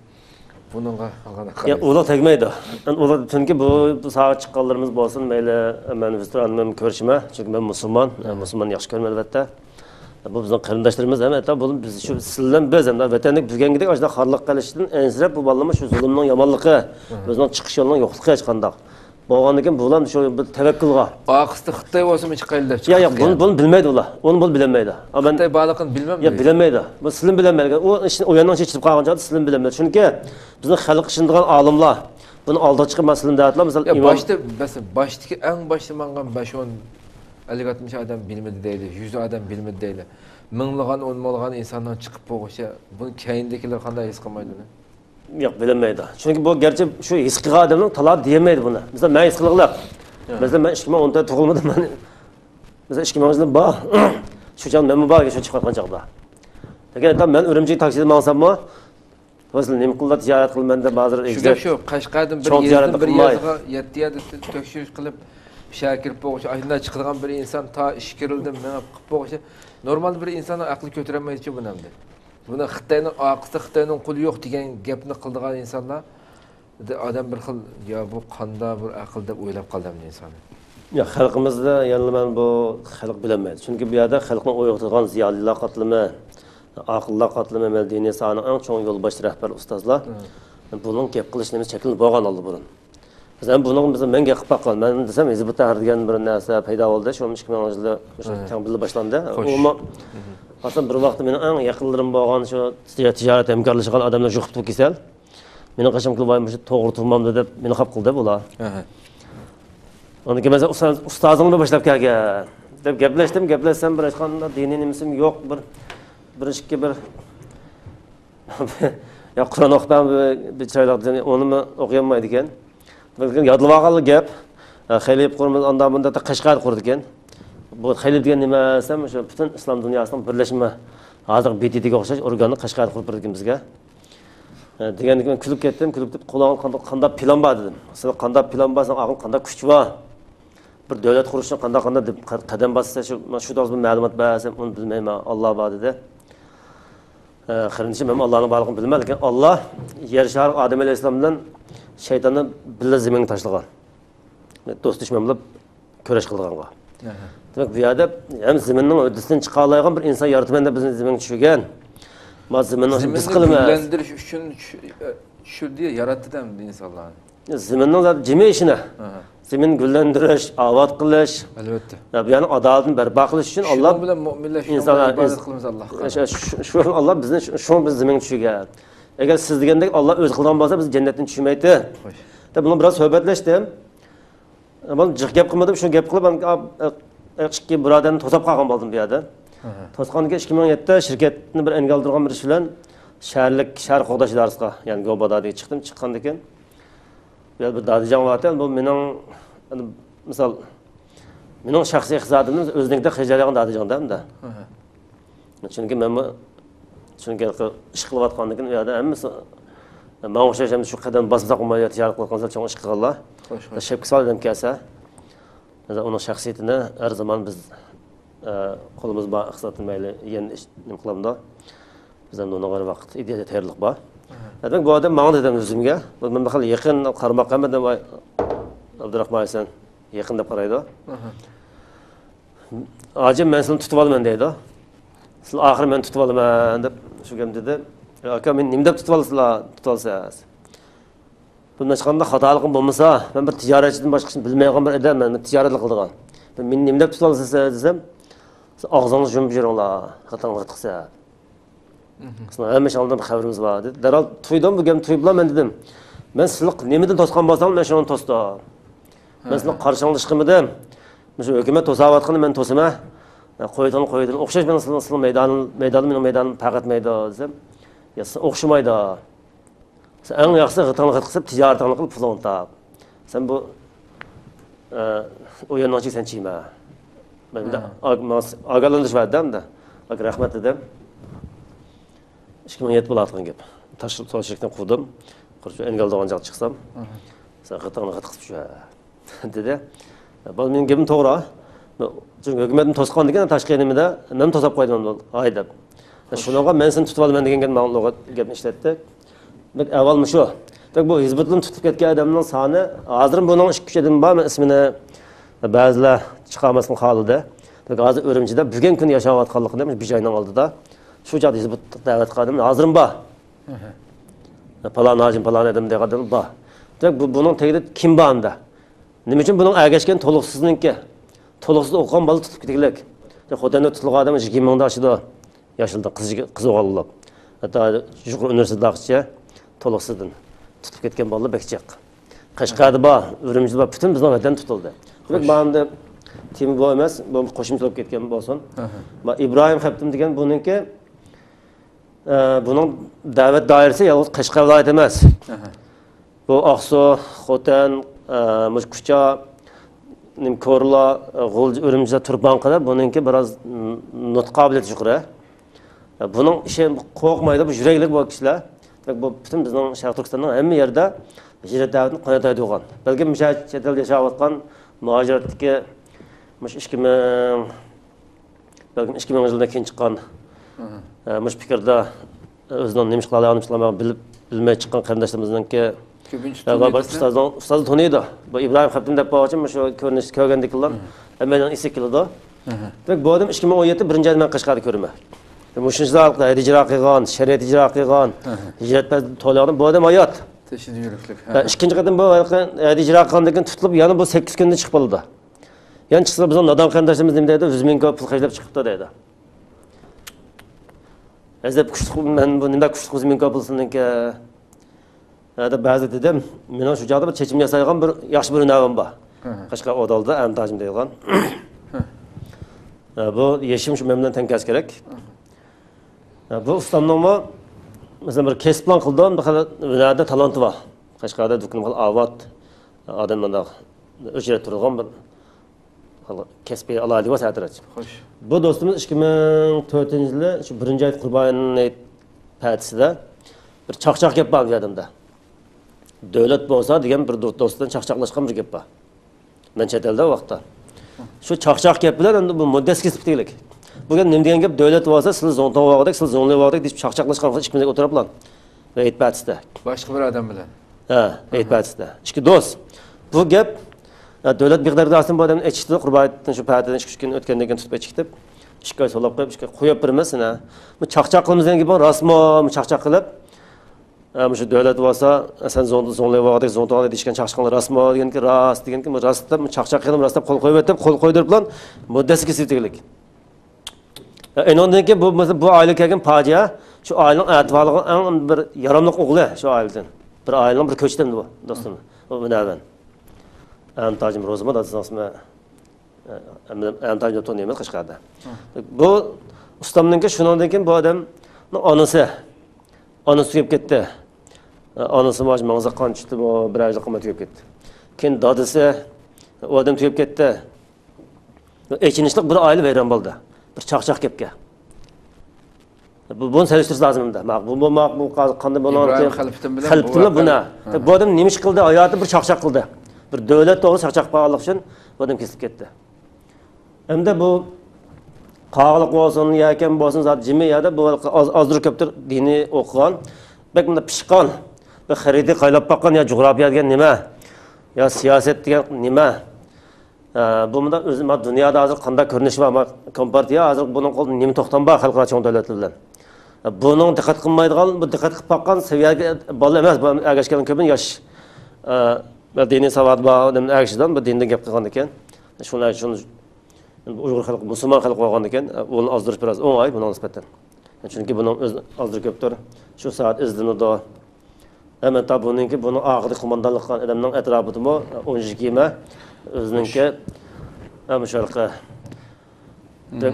Bununla ya ular tegmaydi. Ular chunki bu saat chiqqanlarimiz bo'lsin, mayli men restoranimni ko'rishma, chunki men musulmon yaxshi ko'raman albatta. Bu bizning qarindoshlarimiz ham hatta bu biz shu sizlar biz ham vatanlik bugungidek ashuna xorliq qilishdan ensirab bu bolalar shu zulmning yomonligi, o'zining chiqish yo'lining yo'qligi hech qanday. Bo'lganidan bular shu tavakkülga. Aqısda Xitoy bo'lsa chiqaylar. Yo'q, bunu bilmaydi ular. Onu bunu bilmaydi. Men Xitoy baliqini bilmem. Ya bilmaydi. Bu sizlar bilmaydi. O ishni o'yandan chechilib qolgan joyda sizlar bilmaydi. Chunki bizning xalq ishindigan olimlar buni oldiga chiqib masalan deyatlar, misol baştaki en başta mangan 5-10 50-60 adam bilmedi deydi, 100 adam bilmedi deydi. Minglagan, o'nmalgan insondan chiqib bo'lsa, buni keyindagilar qanday his qilmaydi uni? Yo'q, bilmaydi. Chunki bu gerçi shu his qilgan odamning talab demaydi buni. Misol men his qilg'ilab. Mesela men 2010da tug'ilmadim men. Mesela 2010da bor. Shu chaq men borga shu chiqib qolgan chaqda. Degan men Urumchi taksida mansabmi? O'zim nima qilib tijorat qilmanda ba'zi egizlar shu Qashqardan bir yerga 7 yerda tekshirish qilib shakir bo'g'ish, aynan chiqadigan bir inson ta ish kirildim, men qilib bo'g'ish. Normal bir insonning aqli ko'tarolmaydi-ku bu namda. Buni Xitoyning aqisi, Xitoyning quli yo'q degan gapni qildigan insonlar adam bir xil ya bu qanda bir aql deb o'ylab qoldim inson. Ya xalqimizda yana men bu xalq bilmaydi. Chunki bu yerda xalqning o'ylayotgan ziyolilar qatlami, aqllar qatlami, diniy sahning eng cho'ng yo'lbosh rahbar ustozlar. Buning gap qilishimiz chekinib bo'lgan oldi burun. Mesela bunun men gap qilib baqqan. Men desam, Hizbutlar degan bir narsa paydo bo'ldi. Shu 2010-yilda o'sha bilib boshlandi. Umuman aslında bir vaqt mening eng yaqinlarim bo'lgan shu tijorat hamkorlashgan odamlar juqib kesal. Meni qachon qilib shu to'g'ri turmamdi deb meni xap qildi bular. Ondan keyin mesela ustozimni boshlab kelgan deb gaplashsam bir qanday diniy nimasim yo'q, bir ishga bir ya Qur'on o'qibam bir chiroyli uni o'qiyaolmaydi ekan. Balkim yodlab olgan gap. Xaylib qurmiz ondan bunda Qashqar qurdi ekan. Bu xaylib degan nima desam, o'sha butun islom dunyosining birlashma hozir BTTga o'xshash organni Qashqar qurib bergan bizga. Degandan keyin kulib ketdim, deb qo'lga qanday plan bor dedim. Siz qanday plan borsa, aql qanday kuch bor. Bir davlat qurishni qanday deb qadam bossa shu to'g'risida ma'lumot bersam, uni bilmayman. Alloh bor dedi. Xirinchi men Allohning borligini bilmayman, lekin Alloh yer shar Odam alayhisalom bilan shaytonni birga zaminga tashlagan. Do'st dushman bo'lib kurash qilganga. Demak, bu yerda ham zaminning o'disidan chiqa oladigan bir inson yaratmanda bizni zaminga tushirgan. Zaminni biz qilamiz. Bilendirish uchun tushirdi, yaratdi ham insonlarni. Zaminning jimi ishini. Zamin gullendirish, obod qilish. Albatta. Ya'ni adolatni barpo qilish uchun Alloh bilan mu'minlar insonlar ibodat qilamiz Allohga. Shu Allah bizni shu biz zaminga tushirgan. Agar siz degandek Alloh o'zi qilgan bo'lsa, biz jannatdan tushmaydi. Deb buni biroz suhbatlashdim. Men jiq gap qilmadim, shu gap qilib ikki birodarni to'sab qolgan bo'ldim bu yerda. To'sqanga 2007da shirkatni bir engaldirgan bir ish bilan shahar qo'g'dash darsga, ya'ni Gobodada chiqdim. Chiqqandan keyin bu yerda bir dadijon bo'lar, bu mening misol mening shaxsiy hisobatimni o'zingizda xijolatgan dadijonda. Chunki men chunki ish qilayotgandan keyin u yerda hammasi men o'xshash ham shu qadam bosib qo'ymaydi, tijorat qilayotganlar cho'ng ish qilganlar. Shapka soldim kelsa, uning shaxsiyatini har zaman biz qo'limiz bor hisobdan mayli yana nima qilamda. Biz ham unga vaqt ideya tayyorlik bor. Demak, bu odam menga dedim o'zimga, men hali yaqin qarmoqqa deb Abdurahmon Hasan yaqin deb qaraydi. Hojim men seni tutib olaman deydi. Siz oxir men tutib olaman deb shu gap dedi. Aka men nima deb tutib olasizlar, tutolsangiz. Bundan chiqqanda xatoligim bo'lmasa, men bir tijoratchidan boshqasini bilmaydigan bir odamman, men tijorat qiladigan. Men nima deb tutib olasiz desam, siz og'zingizni yumib yuringlar, xatoingizni qilsa. Sizlar hamma shundan xabarimiz bor dedi. Daral to'ydan bu gapni to'yiblar men dedim. Men sizlar nimadan to'sgan bo'lsam, men shuni to'sdim. Men sizlar qarshingizga chiqmadim. Shu hukumat to'sayotganini men to'sima. Qo'ydim. O'xshash men sizlar meydanim faqat maydon desam, ya siz o'xshamaydi. Sen en yaxshi g'itani qilib tijoratni qilib pul top. Sen bu o'yinni sen chima. Men ogohlantirish va'damda. Rahmat dedim. 2007 bo'layotgan gap. toshlikdan quvdim. Qurcha engaldagan joqqa chiqsam, sen qataqni qatqizib shu dedi. Bu mening gapim to'g'ri. Chunki hukumatning to'sqan degan tashqi nimada men to'sab qo'ydim ay deb. Shunaqa men seni tutib olman degan gapni ishlatdi. Avval shu. Bu hizbutlarni tutib ketgan odamning soni hozir buning 2-3 adam bor, men ismini ba'zilar chiqarmasini qoldi. Hozir Urumchida bugun kun yashayotganligini bir joyning oldida shu joyda hizbut da'vat qildim. Hozirim bor. Falan hacim falan edim dedim bor. Buning tagida kim bor unda? Nima uchun buning agashgan to'liqsizninki? To'liqsiz o'qigan bola tutib ketganlik. Xo'jani tutilgan odam 20 mingdan oshdi. Yashilda qiz o'g'illab. Hatto Yuqori universitetdagicha to'liqsizdan tutib ketgan bola bekchiq. Qashqarda bor, Urumchida bor, butun bizning vatandan tutildi. Demak, banda temi bu emas, bu qo'shimchalar ketgan bo'lsin. Va Ibrohim Xabtim degan buningki buning da'vat doirasi yolg'iz Qashqar viloyati emas. Bu Oqsu, Xotan, Mushkucha, Nimkorla, G'ulj, Urumchida, Turbanqada buningki biroz nutq qobiliyati yuqori. Buning ishi qo'rqmaydi, bu yurakli bu kishilar. Bu butun bizning Sharq Turkistonning hamma yerda hijrat da'vatini qanotaydi bo'lgan. Balki chet elda yashayotgan muhojiratdagi 2000 yildan keyin chiqqan mush fikrda o'zining nima qila olishini bilmay chiqqan qarindoshlarimizninki ustoz taniydi. Bu Ibrohim Xabtim deb qo'ygan shu ko'rinish ko'rgandiklar hammadan esi keladi. Demak, bu odam 2017 birinchi oydan Qashqarda ko'rma. Mushunchilar ijro qilgan, shariat ijro qilgan, hijratda to'lagan bu odam hayot. Teşhid yürüklük. İkinci kadın bu icra qilgandan tutulib, yani bu 8 kunda chiqib oldi. Yani chiqsa bizning nodon qarindoshimiz nima deydi? 100 ming pul qajlab chiqibdi deydi. Azab kuchli men bu nima kuchli 100 ming pulsiniki da ba'zi dedim, men shu joyda bir chechim yasagan bir yaxshi bir unavim bor. Qashqar odalda Amtajim deyilgan. Bu yeshim shu mendan tankas kerak. Bu ustamning mesela bir kesip plan kıldım, bir talantı var. Qashqarda dükkanım avat adamlar ücret turgan bir kesbi alaydı var satırach. Xoş. Bu dostumuz 2004-yilda shu 1-oy Qurbonning patisida bir chaqchaq gap bor bu odamda. Davlat bo'lsa degan bir do'stdan chaqchaqlashgan bir gap bor. Men chet elda vaqtda. Shu chaqchaq gap bilan endi bu muddasi kesib ketdik. Bugün nima degan gap davlat bo'lsa, siz zo'ntoq vaqtda, siz zo'nli vaqtda deb chaqchaqlashgan ikkinchi o'tiriblar. Va aytpatisda. Boshqa bir odam bilan. Ha, aytpatisda. Ikki do'st. Bu gap davlat miqdorida aslında bu odamni ichdi, Qurbonning shu patidan 2-3 kun o'tgandan keyin tutib ichib, 2 oy solab qo'yib, qo'yib bermasin. Bu chaqchaq qilmasan gibi rasmo, chaqchaq qilib, shu davlat bo'lsa, sen zo'nli vaqtda zo'ntoq deyishgan chaqchaqlar rasmo deganki, ras deganki, rastda chaqchaq qilib, rastda qo'l qo'yib o'tib, qo'l qo'ydiriblar, muddasi kesibdilik. Ondan keyin bu oila kelgan fojia, shu oilaning ahvoliga eng bir yaramli o'g'li shu oiladan. Bir oilaning bir ko'chdan bu do'stim. Bu bilan. Amtajim Rozmat asosida Amtajim tanıyman Qashqarda. Bu ustamninki shundan keyin bu odamning onasi kelib ketdi. Onasi mosh mangza qanchdi bu bir oylik qimmat kelib ketdi. Keyin dadasi u odam kelib ketdi. Echinishlik bir oila vayron bo'ldi. Bir chaqchaq gapga. Bunu seliştirish lazımda. Bu qanday bo'ladi? Xalqlar buna. Bu odam nima ish qildi? Hayoti bir chaqchaq qildi. Bir davlat to'g'ri chaqchaq qilganlik uchun bu odam kesib ketdi. Endi bu qog'liq bo'lsin, yakan bo'lsin, zot jimiyada bu ozdir ko'pdir diniy o'qigan, bak bunda pishqon, bir xaridi qaylab boqqan yo jug'rofiya degan nima? Yo siyosat degan nima? Bunda o'zi dunyoda hozir qanday ko'rinish bor? Kompartiya hozir buning qo'lida nima to'xtam bor xalqaro cho'ng davlatlar bilan. Buning diqqat qilmaydigan, bu diqqat qilib boqqan seviyaga bola emas, bu agashgan ko'pin yosh diniy savad bor, agashidan bu dinda gap qilgan ekan. Shuni Uyg'ur xalqi, musulmon xalq bo'lgan ekan, uni ozdirish biroz o'ng'ay buni nisbatan. Chunki buning o'z ozdirib ko'pdir. Shu soat izlanadi. Hemen tabi buningki buni og'ir qo'mondonlik qilgan odamning atrofida 12 kema o'ziningki musharqa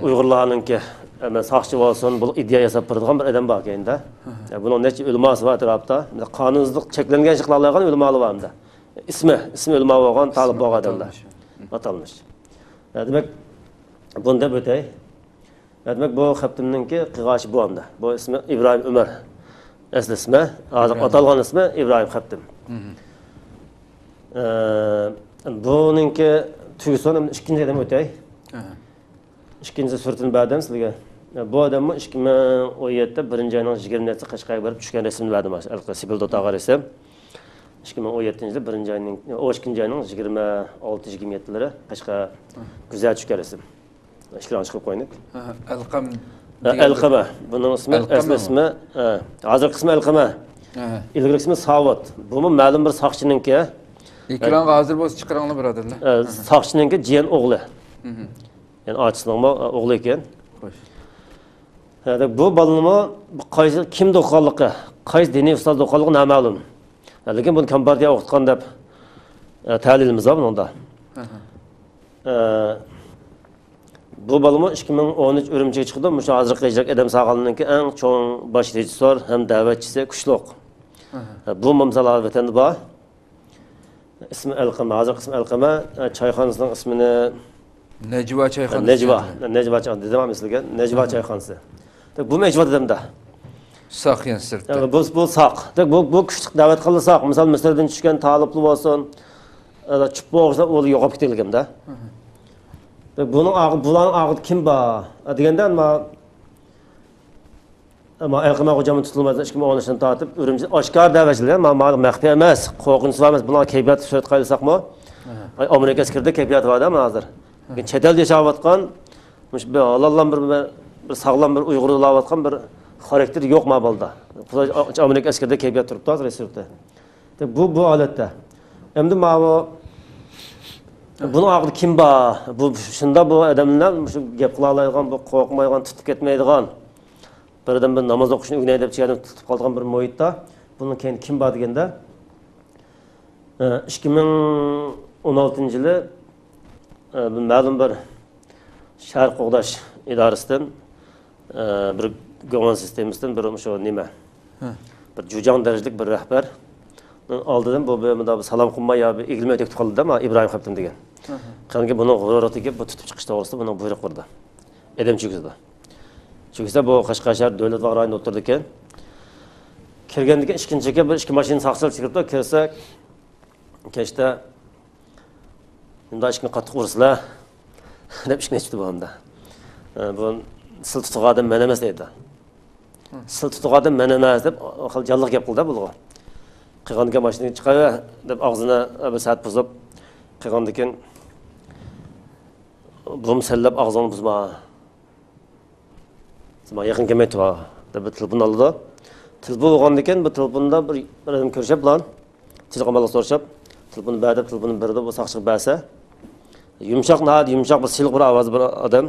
Uyg'urlarninki saqchi bo'lsin, bu ideya yasab turadigan bir odam bor ekanda. Buning necha ulmosi bor atrofda. Qonunchilik cheklangan ishlar qilgan ulmolar bor unda. ismi ulmo bo'lgan, talib bo'lgan odamlar atalmish. Demak, bunda o'tay. Demak, bu Xabtimninki qig'oshi bu unda. Bu ismi Ibrohim Umar. asli ismi, hozir atalgan ismi İbrahim Xaptim. Buningki tugisini ikkinchi adam o'tay. Ikkinchi surtini berdim sizga. Bu odamni 2017 birinchi oyning 20-si Qashqarga borib tushgan rasmni berdim. Sibil Dotaga rasm. 2017-yil birinchi oyning 2-chi oyning 26-27-lari Qashqa güzel tushgan rasm. Ishkilon chiqib qo'ydik. Alqama. Buning ismi, asli ismi, hozir ismi Alqama. İlgari ismi Savot. Bu ma'lum bir soqchininki. Ekranga hozir bo'lsa chiqaranglar birodarlar. Soqchininki jiyan o'g'li. Yani ağaçlığın oğlu ekan. Bu balımı qaysi kim do'qonligi, qaysi diniy ustoz do'qonligi noma'lum. Lekin buni kompartiya o'qitgan deb tahlilimiz bor bunda. Bu balımı 2013 Urumchiga chiqdi. Mushu hozirgi ijro Adam Sağalninki eng cho'ng bosh rejissor ham da'vatchisi Kuchliq. Bu mamsalar vatanda bor. İsmi Alqama, hozir ismi Alqama, choyxonasining ismini Necva Çayxonasi. Necva Çayxonasi dedim sizga. Necva Çayxonasi. Bu mecva dedimda. Saq yan sirtda. Bu saq. Bu kuchli da'vat qilsak, misol Misrdan tushgan talibli bo'lsin, chip bo'g'sa u yo'qolib ketilganda. Buning bularning og'id kim bor? Deganda ama Alqama hocamın tutilmasidan 2013dan tortib Urumchi oshkor da'vatchilar, ma'lum maxfiy emas, qo'rqinchli emas. Bular kayfiyat surat qo'ysakmi? Amerika askirda kayfiyat bor adamlar. Chet elda yashayotgan, Allah'dan bir sağlam bir Uyg'urlayotgan bir xarakter yo'q mabalda. Amerika askirda kayfiyat turibdi hozir reseptda. Bu holatda. Endi buni og'ir kim bor? Bu shunda bu odamlar shu gap qila oladigan, bu qo'rqmaydigan, tutib ketmaydigan. Bir odam bir namoz o'qishni o'rganay deb chiqarib tutib qolgan bir muhitda buni keyin kim bor deganda 2016-yili ma'lum bir Sharq qo'g'dash idorasidan bir govon sistemasidan bir shu nima bir jujon darajalik bir rahbar oldidan bu salom qilmay yo egilmay o'tib qoldi-da, İbrahim Xaptim degan. Qangi buni g'ururatiga bu tutib chiqish to'g'risida buni buyruq berdi. Edam chugizdi. Chugizsa bu Qashqar shahar davlat bag'rayida o'tirdi ekan. Kirgandan ikkinchiga bir ikki mashina saqchil chiqibdi, kirsa kechda bunday ishni qattiq ursizlar deb ishni aytdi bu hamda. Bu sil tutug'adan men emas deydi. Sil tutug'adan men emas deb jalliq gap qildi bular. Qilgandan mashinaga chiqar deb og'zini bir saat buzib qilgandan keyin bu sallab og'zini buzma. Sizma yaqin kelmaydi deb telefon oldi. Telefon olgandan keyin bu telefonda bir odam ko'rishib bilan telefonga so'rashib telefonni berdi, telefonni berdi, bu saqchiq bersa yumshoq bir silq bir ovoz bir odam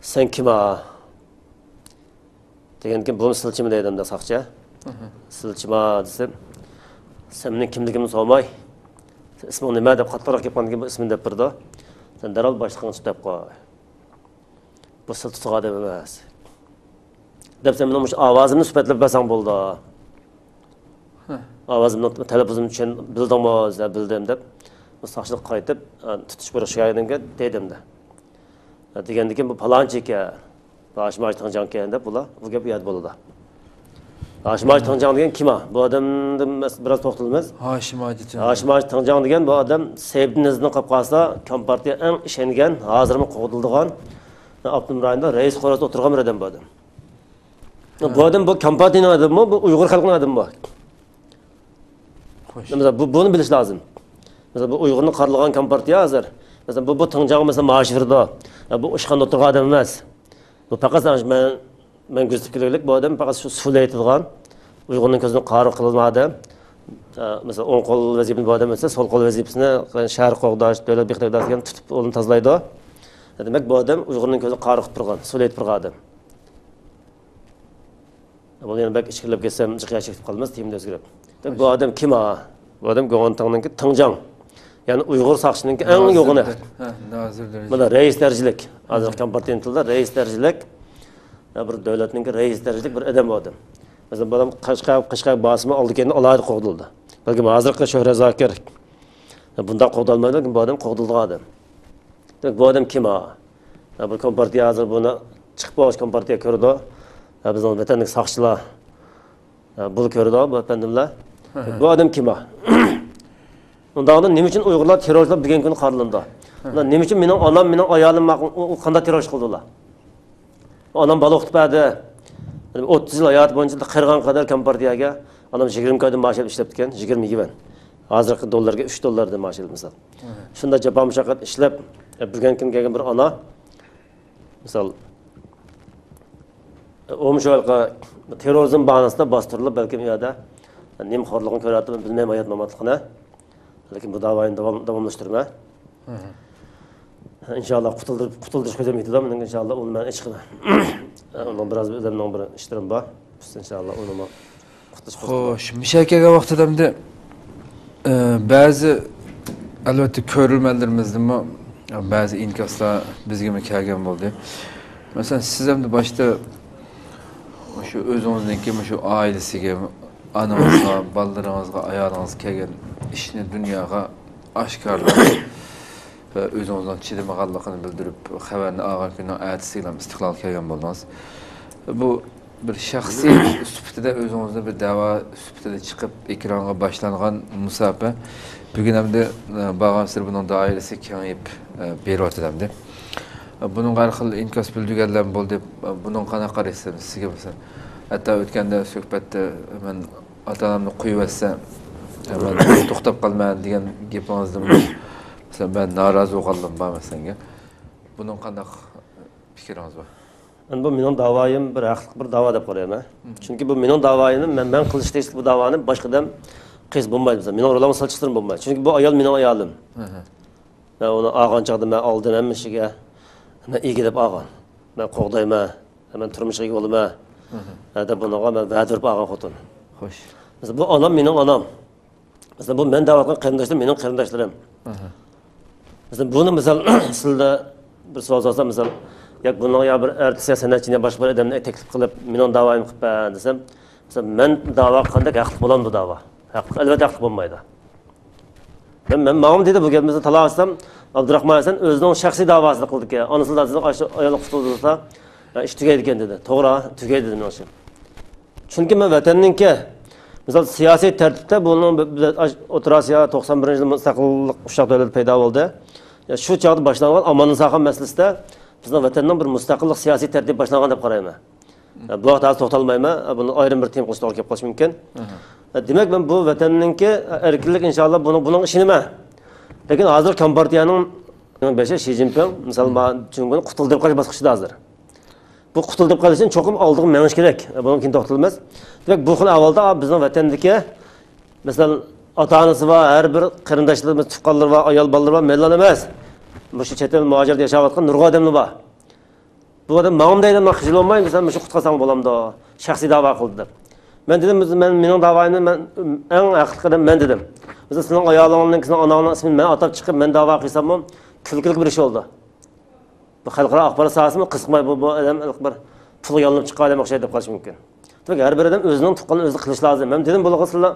sen kim degan keyin bu silchima deydimda saqchi. Silchima desam sen mening kimligimni so'ramay isming nima deb qattiqroq gapirgan keyin bu ismini deb berdi. Sen darhol boshliqni tutib qo'y. Bu siltutga odam emas. Deb sen mening ovozimni sifatlab bersang bo'ldi. Ovozimni talaffuzimni tushun bildingmi, bildim deb saqchilik qaytib tutish bo'rishiga dedimda. Degandan keyin bu palonchi ekan, Hashimaj Tangjan ekan deb bular bu gap yod bo'ldi. Hashimaj Tangjan degan kim? Bu odamni biroz to'xtalamiz. Hashimaj Tangjan degan bu odam Sebdinizning qapqasida kompartiya eng ishongan, hozirmi qo'dildigan Abdullah rayonida rais qo'rasida o'tirgan bir odam bu odam. Bu odam bu kompartiyaning odami, bu Uyg'ur xalqining odami bu. Mesela bunu bilish lazım. Mesela bu Uyg'urni qarlagan kompartiya hozir. Mesela bu Tangjan mesela mashhurda. Bu ishxonada o'tirgan odam emas. Bu faqat men ko'zib kelaylik, bu odam faqat shu so'laydigan, Uyg'urning ko'zini qari qilgan odam. Mesela o'ng qo'l vazifasini bu odam esa so'l qo'l vazifasini shahar qo'g'dash, davlat bextiyodasiga tutib o'rni tozalaydi. Demak bu odam Uyg'urning ko'zini qari qilib turgan, so'layib turgan odam. Bunu yana bak ishkilab ketsam, jiqqa chekib qolmas, tiyimda o'zgarib. Bu odam kim? Bu odam Go'g'ontangniki Tangjan. Ya'ni Uyg'ur saqchininki eng yo'g'ini. Mana rais darajilik. Hozir kompartiya tilida rais darajilik bir davlatning rais darajalik bir odam bu odam. Masalan, bu odam Qashqar bosimi oldigan alohida qo'g'dildi. Balki hozirgi Shohrat Zokir bunda qo'g'dilmaydi, lekin bu odam qo'g'dilgan odam. Bu odam kim? Bu kompartiya hozir buni chiqib bo'lish kompartiya ko'rdi. Bizning vatanlik saqchilar Bunu ko'rdi bu efendimlar. Bu adam kim o? Ondan nima uchun Uyg'urlar terrorchilar bugungi kuni qaralindi? Nima uchun mening onam, mening ayolim qanday terror qildilar? Onam bola o'qitib berdi. 30 yil hayot bo'yicha qirg'an qadar kompartiyaga onam 20 ko'ydan maosh ishlab ketgan, 20 yuan. Hozirgi dollarga 3 dollardan maosh misol. Shunda jabo mushaqqat ishlab bugungi kunga kelgan bir ona misol o'mshoyqa terrorizm bahonasida bostirilib balkim u yerda nimxo'rligini ko'rayotib bilmayman hayot mamatligini. Lekin bu davayını davamlaştırma. İnşallah kutuldirish ko'zim yetadi. Men inşallah onu men ichqina. Ondan biraz o'zimning bir ishlarim bor. İnşallah onu men kutlash. Xo'sh, Mishakaga vaqtidamda ba'zi albatta ko'rilmalarimizdimi ba'zi inkoslar bizga kelgan bo'ldi. Masalan, siz ham boshda shu o'zingizniki, shu oilasiga, anangizga, balalaringizga, ayolingizga kelgan ishni dunyoga oshkorlab va o'zingizdan chidamag'anligini bildirib xabarni olgan kundan ertasiga ham istiqlol kelgan bo'ldingiz. Bu bir shaxsiy sifatida o'zingizni bir da'vo sifatida chiqib ekronga boshlangan musobaqa bugun hamda bag'amsir buning doirasi kengayib beryapti. Buning har xil inkos bildirganlar bo'ldi. Buning qanaqa qaraysiz sizga masalan? Hatto o'tganda suhbatda men ota-onamni qo'yib olsam ben to'xtab qolman degan gapingizda mesela ben norozi bo'lgandim bor masalan. Buning qanday fikringiz bor? Bu mening da'voyim bir haqliq bir da'vo deb qarayman. Chunki bu mening da'voyimni men qilish tegishli bu da'voni boshqadan qiz bo'lmaydi. Mening rolimiz salchiqtirim bo'lmaydi. Chunki bu ayol mening ayolim. Ben onu olgan chaqda men oldim hammashiga. Men egilib olgan. Men qo'g'dayman. Men turmushga yo'laman. Hada bunaqa men va'da berib olgan xotin. Xo'sh. Mesela bu anam mening anam. Mesela bu men da'vo qilgan qarindoshlarim mening qarindoshlarim. Mesela bunu misal sizda bir savol so'rasam misal yak bunun ya bir artist sanatçıya boshqa bir odamni taklif qilib mening da'voyim qilib ber desam, mesela men da'vo qilganda haqli bo'lamdi da'vo. Haqli albatta haqli bo'lmaydi. Men ma'lum dedi bu gapimizni talaqsam Abdurahmon Hasan o'zining shaxsiy da'vosini qildi-ki, onasidan ayol qutulsa ish tugaydi ekan dedi. To'g'ri, tugaydi dedim o'sha. Chunki men vatanninki misal siyosiy tartibda bunun O'rta Osiyo 91-yil mustaqillik uşaq davlati paydo bo'ldi. Shu chaqda boshlangan Amanın Saxan masalasida bizning vatanning bir mustaqillik siyosiy tartib boshlangan deb qarayman. Bu vaqtda to'xtalmayman. Buni ayrim bir tem qilish to'g'ri kelib qolishi mumkin. Demak men bu vatanninki erkinlik inshaalloh buning ishini men. Lekin hozir Kompartiyaning beshi Xi Jinping misal chunki qutuldirib qolish bosqichida hozir. Bu qutuldirib qolish uchun cho'qim oldiga menish kerak. Bundan keyin to'xtalmas. Demak bu xil avvalda bizning vatandagi misal ota-onasi va har bir qarindoshlarimiz, tuqqanlar va ayol bolalar va mellan emas. Shu chet el muhojirda yashayotgan nurg'un odamlar bor. Bu odam ma'lum deydi, men xijil olmay, misal shu qutqazsam bo'lamdi, shaxsiy da'vo qildi deb. Men dedim, mening da'voyimni men eng haqiqiy men dedim. Misal sizning ayolingizning, sizning onangizning ismini men atab chiqib men da'vo qilsam, kulkilik bir ish bo'ldi. Bu xalqaro axborot sohasini qisqmay bu odam bir pul yo'llanib chiqqan odam o'xshaydi deb qolish mumkin. Demak, har bir odam o'zining tuqqanini o'zi qilish lozim. Men dedim, bular sizlar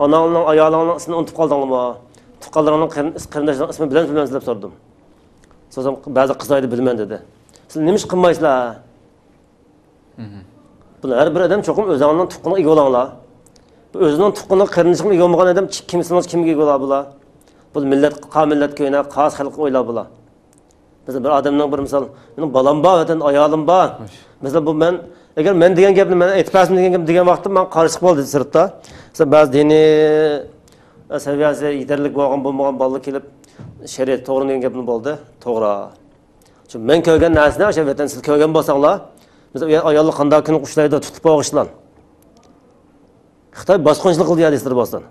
onangizning, ayolingizning ismini unutib qoldingizmi? Tuqqanlaringning qarindoshlarining ismini bilmaysizlar deb so'radim. So'zim ba'zi qizlarni bilman dedi. Siz nima ish qilmaysizlar? Bular har bir odam cho'qim o'zining tuqqaniga ega bo'linglar. Bu o'zining tuqqaniga qarindoshiga ega bo'lmagan odam kimsiniz kimga ega bo'lar bular? Bu millat, qavmillat ko'yna, xos xalq o'ylab bular. Mesela bir adamning bir misol, mening bolam bor, vatan ayolim bor. Mesela bu men agar men degan gapni men aytmasam degan vaqtda men qarshi bo'ldi sirtda. Mesela ba'zi diniy saviyasi yetarli bo'lmagan bolalar kelib shariat to'g'ri degan gapni bo'ldi. To'g'ri. Chunki men ko'rgan narsani o'sha vatan siz ko'rgan bo'lsanglar, mesela ayollar qanday kun qushlaydi, tutib qo'yishlan. Xitoy bosqinchilik qildi deysizlar bo'lsin.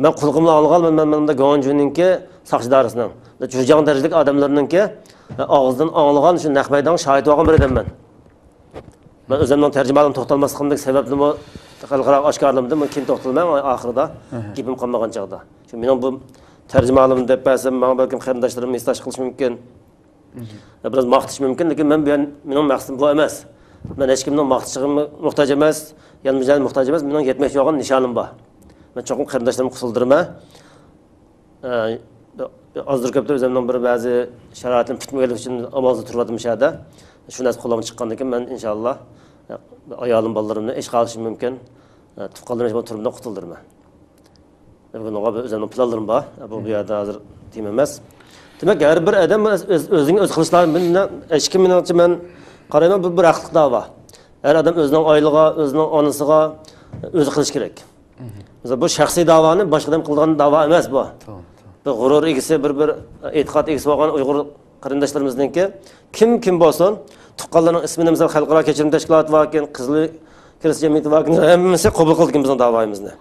Men qulqimni olganman, men bunda Gonjuninki saqchidorisining, Jurjan darajalik odamlarninki og'izdan anglagan shu naqmaydan shohid bo'lgan bir odamman. Men o'zimning tarjimalim to'xtalmasligimdagi sababni bu xalqaro oshkorlamdim. Men kim to'xtalmam oxirida gapim qolmagan chaqda. Shu mening bu tarjimalim deb basam, men balkim qarindoshlarim istash qilish mumkin. Biraz maqtish mumkin, lekin men mening maqsadim bu emas. Men hech kimning maqtishiga muhtoj emas, yalmijdan muhtoj emas. Mening yetmoqchi bo'lgan nishonim bor. Men cho'qim qarindoshlarimni qusuldirman. Azdır köpte özümden bir bazı şaraitim tutmaganlik uchun amalda turmadim shada. Shu narsa qo'ldan chiqqandan keyin men inshaalloh ayolim bolalarimni ish qilishim mumkin. tuqqanlarni bu turumdan qutuldirma. Bunga o'zimning planlarim bor. Bu yerda hozir tim emas. Demak, har bir odam o'zining o'z qilishlari bilan hech kim menimcha men qarayman bu bir haqliq da'vo. Har odam o'zining oilaga, o'zining onasiga o'zi qilish kerak. Mesela bu shaxsiy da'voni boshqa odam qilgan da'vo emas bu. Bir g'urur egisi, bir e'tiqod egisi bo'lgan Uyg'ur qarindoshlarimizninki kim bo'lsin, tuqqanlarning ismini misol xalqaro kechirim tashkiloti va qizli kirish jamiyati va hammasi qabul qilgan bizning da'voimizni.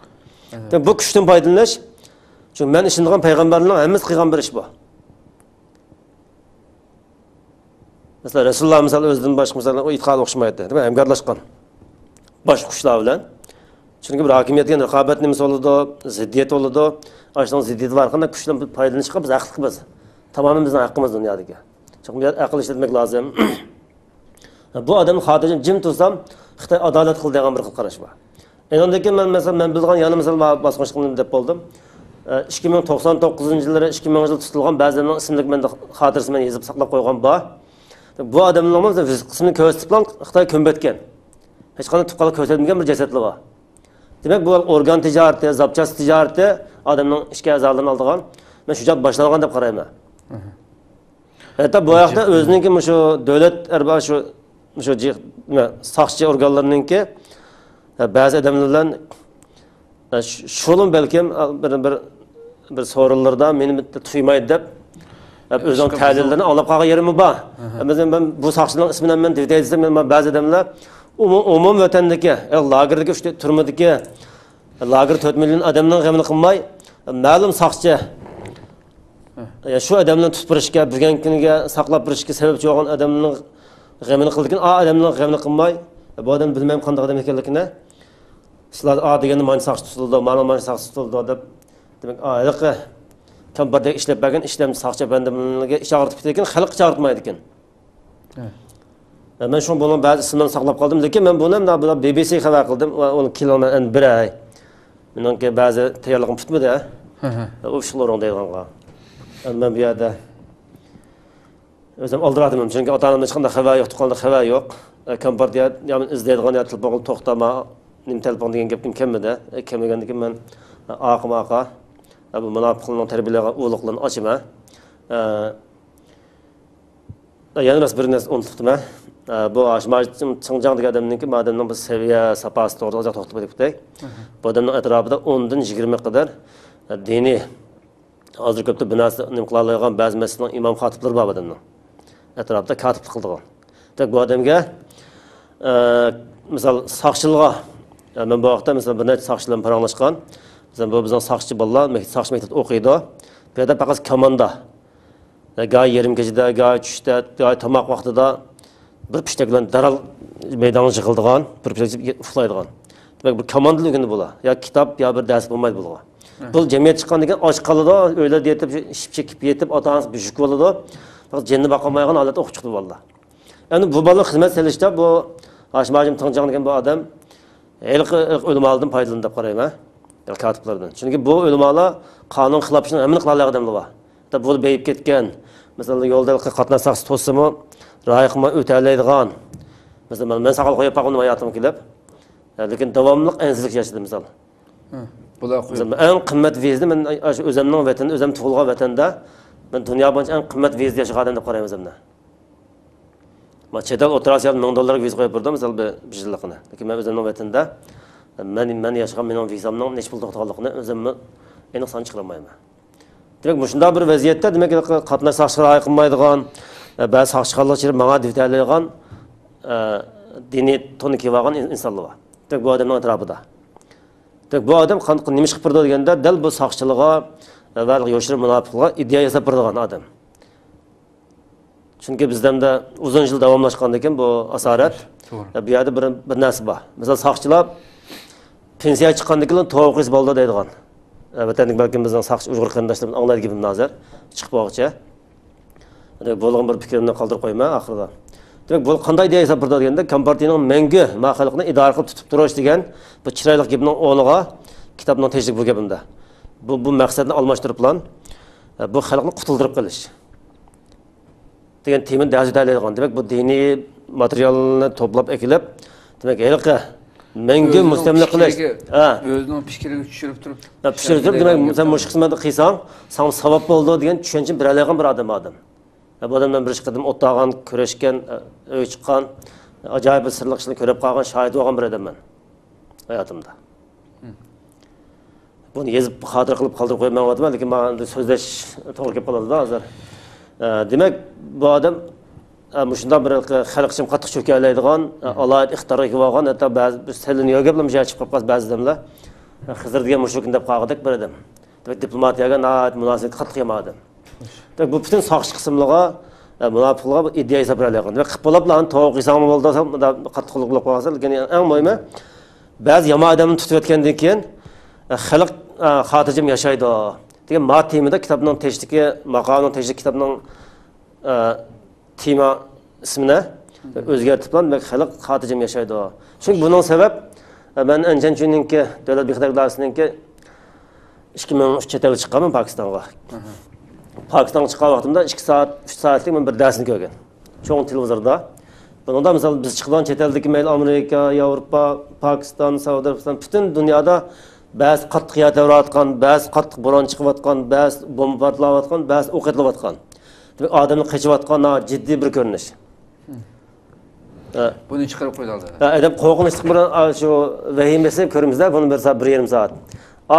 Bu kuchdan foydalanish, chunki men ishongan payg'ambarlarning hammasi qilgan bir ish bu. Mesela Rasululloh misol o'zidan boshqa misol o e'tiqod o'xshamaydi, değil mi? Hamkorlashgan. Boshqa qushlar bilan. Chunki bir hokimiyatga raqobat nimasi bo'ladi, ziddiyat bo'ladi. Ashton ziddiyat var qanday kuchdan foydalanishga biz haqliqmiz. Tamamen bizning haqqimiz dunyodagi. Chunki bu aql ishlatmak lozim. Bu odam xotirjam jim tursam, Xitoy adolat qildi degan bir qarash bor. Endi men mesela men bilgan yana misol bosqinchilikni deb bo'ldim. 2099-yillar 2000-yil tutilgan ba'zilarning ismlik menda xotirasini men yozib saqlab qo'ygan bor. Bu odamlarning qismini ko'rsatib bilan Xitoy ko'mbatgan. Hech qanday tuqqanlik ko'rsatilmagan bir jasadlar bor. Demek bu organ ticareti, zapças ticareti adamın işe azalığını aldığan. Ben şu cevap başlanğan deb qarayman. Hatta bu ayaqda özününki şu devlet erba şu saqçı organlarınınki bazı adamlardan şolun belki bir sorunlarda meni tuymaydı deb özünün təlillərini alıb qağa yerimi var. Mesela ben bu saqçının isminden ben tevdi etsem bazı adamlar umum vatandagi, lagerdagi işte turmadagi lager 4 milyon adamning g'amini qilmay, ma'lum saqchi şu adamlarni tutib bugun kuniga saqlab turishga sababchi bo'lgan adamning g'amini qilgan, adamning g'amini qilmay, bu odam bilmayman qanday odam ekanligini. Sizlar deganda mana saqchi tutildi, mana saqchi tutildi deb. Demak, ayaqqa kampirda ishlab bergan ishlam saqchi bandimlarga ish og'ritib ketgan, xalq chaqirtmaydi ekan. Ben şu bunun bazı isimlerini saklap kaldım. Lakin ben bunu BBC haber kıldım. Onu kilometre bir ay. Benim ki bazı teyarlığım tutmadı. O işler onda yalanğa. Ben bir yerde özüm aldıradım. Çünkü atanımda çıkanda haber yok, tutkanda haber yok. Kompartiya yani izleydiğin ya telefonu toxtama, nim telefon degan gap kemmedi. Kemmegandiki ben aqa. Bu munofiqlarning tarbiyalagan uliqlarni ochma. Yani biraz bir narsa unuttum ben. Bu aşmacım Çınjangdagi adamninki madamning bir seviye sapası to'g'ri uzoq to'xtab ketdik. Bu adamning atrofida 10dan 20 qadar diniy hozir ko'pda binosi nim qila oladigan ba'zi masjidning imom xatiblar bor adamning. Atrofida katiblik qildigan. Demak bu odamga misol saqchilarga men bu vaqtda misol bir necha saqchilar paranglashgan. Bizning bu bizning saqchi bolalar saqchi maktabida o'qiydi. Bu yerda faqat komanda gay yerim kechida, gay tushda, gay tomoq vaqtida bir pishtak bilan daral maydonga chiqildigan, bir pishtak uxlaydigan. Demak, bir komandaligini bo'la, yo kitob, yo bir dars bo'lmaydi bo'lgan. Bu jamiyat chiqqandan keyin och qoladi, o'ylab yetib, ishib chekib yetib, ota-onasi bujuk bo'ladi. Faqat jinni boqolmaydigan holatda o'qib chiqdi bolalar. Endi bu bola xizmat qilishda bu Ashmajim Tanjang degan bu odam o'limalardan foydalanadi deb qarayman. Katiblardan. Chunki bu o'limalar qonun xilofini hamma qila oladigan odamlar bor. Bu beyib ketgan, mesela yolda qatnaşsaq to'simi, rayqma o'talaydigan. Mesela men saqal qo'yib qo'ygan hayotim kelib, lekin davomli ensizlik yashadim misol. Bular qo'yib. Eng qimmat vizni men o'zimning vatan, o'zim tug'ilgan vatanda men dunyo bo'yicha eng qimmat vizni yashagan odam deb qarayman o'zimni. Men chet el o'tirasiya $1000 viz qo'yib berdim misol bir yillikni. Lekin men o'zimning vatanda men yashagan mening vizamning nech pul to'xtaganligini o'zimni aniq san chiqarmayman. Demek bu bir vaziyette demek ki qatnaş saqchiga ayqinmaydigan, ba'zi saqchilarga chirib menga divtalaydigan diniy to'ni kiyib olgan insonlar bor. Demek bu odamning atrofida. Demek bu odam nima ish qilib turdi deganda dal bu saqchilarga va yoshlar munofiqlarga ideya yasab turadigan odam. Chunki bizdan da uzun yil davomlashgandan keyin bu asorat bu yerda bir narsa bor. Masalan, saqchilar pensiya chiqqandan keyin 900 bo'ldi deydigan. Vatanlik belki bizden saqchi Uyg'ur qarindoshlarimiz anglaydi gibi nazar chiqib boqcha. Bo'lgan bir fikrimni qoldirib qo'yma oxirida. Demak, bu qanday deya hisob berdi deganda kompartiyaning mangu ma xalqni idora qilib tutib turish degan bu chiroyli gapning o'rniga kitobning tejlik bu gapimda. Bu maqsadni almashtirib bilan bu xalqni qutuldirib qilish degan temani da'vatlaydigan. Demak, bu diniy materialni to'plab ekilib, demak, xalqqa Menga mustamlak qilish. O'zining fikriga tushirib turib. Tushirib turib, demak, sen mush qismada qilsang, sana savob bo'ldi degan tushuncha biralagan bir odam. Bu odamdan bir qadam o'tag'an, kurashgan, o'y chiqqan, ajoyib sirliq ishni ko'rib qolgan, shohid bo'lgan bir odamman hayotimda. Buni yezib xotir qilib qoldirib qo'ymayapman, lekin men so'zlash to'g'ri kelib qoladi hozir. Demak, bu odam shunday bir xalq uchun qattiq cho'kalaydigan, alohida ixtiroga kelib olgan, hatto ba'zi selini yo'g'ab ham chiqib qolib qolsa ba'zi odamlar Xizr degan mushukni deb qolgandak bir odam. Demak, diplomatiyaga munosabat qattiq yomadi. Demak, bu butun soqchi qismlarga munofiqlarga idea hisoblanadi. Demak, qilib bo'liblarni to'g'ri qilsam bo'ldi, qattiqlik qilib qo'ysa, lekin eng muhimi ba'zi yomon odamni tutib o'tgandan keyin xalq xotirjam yashaydi degan matnda kitobning teshdagi maqomning teshdagi kitobning tema ismini o'zgartirib, demak xalq xotirjam yashaydi. Chunki buning sabab men anjan chunki davlat bexatarlik idorasininki 2003 yilda chiqqanman Pokistonga. Pokistonga chiqqan vaqtimda 2 soat, 3 soatlik men bir darsni ko'rgan. Cho'ng televizorda. Bunda misol biz chiqqan chet eldagi mayli Amerika, Yevropa, Pokiston, Saudiya Arabiston, butun dunyoda ba'zi qattiq yataverayotgan, ba'zi qattiq bo'ron chiqayotgan, ba'zi bomba portlayotgan, ba'zi o'q etilayotgan. Demak, odamlar qochayotgan jiddiy bir ko'rinish. Buni chiqarib qo'yildi. Adam qo'rqinchli bir shu vahimasi ko'rimizda buni bir soat, 1,5 soat.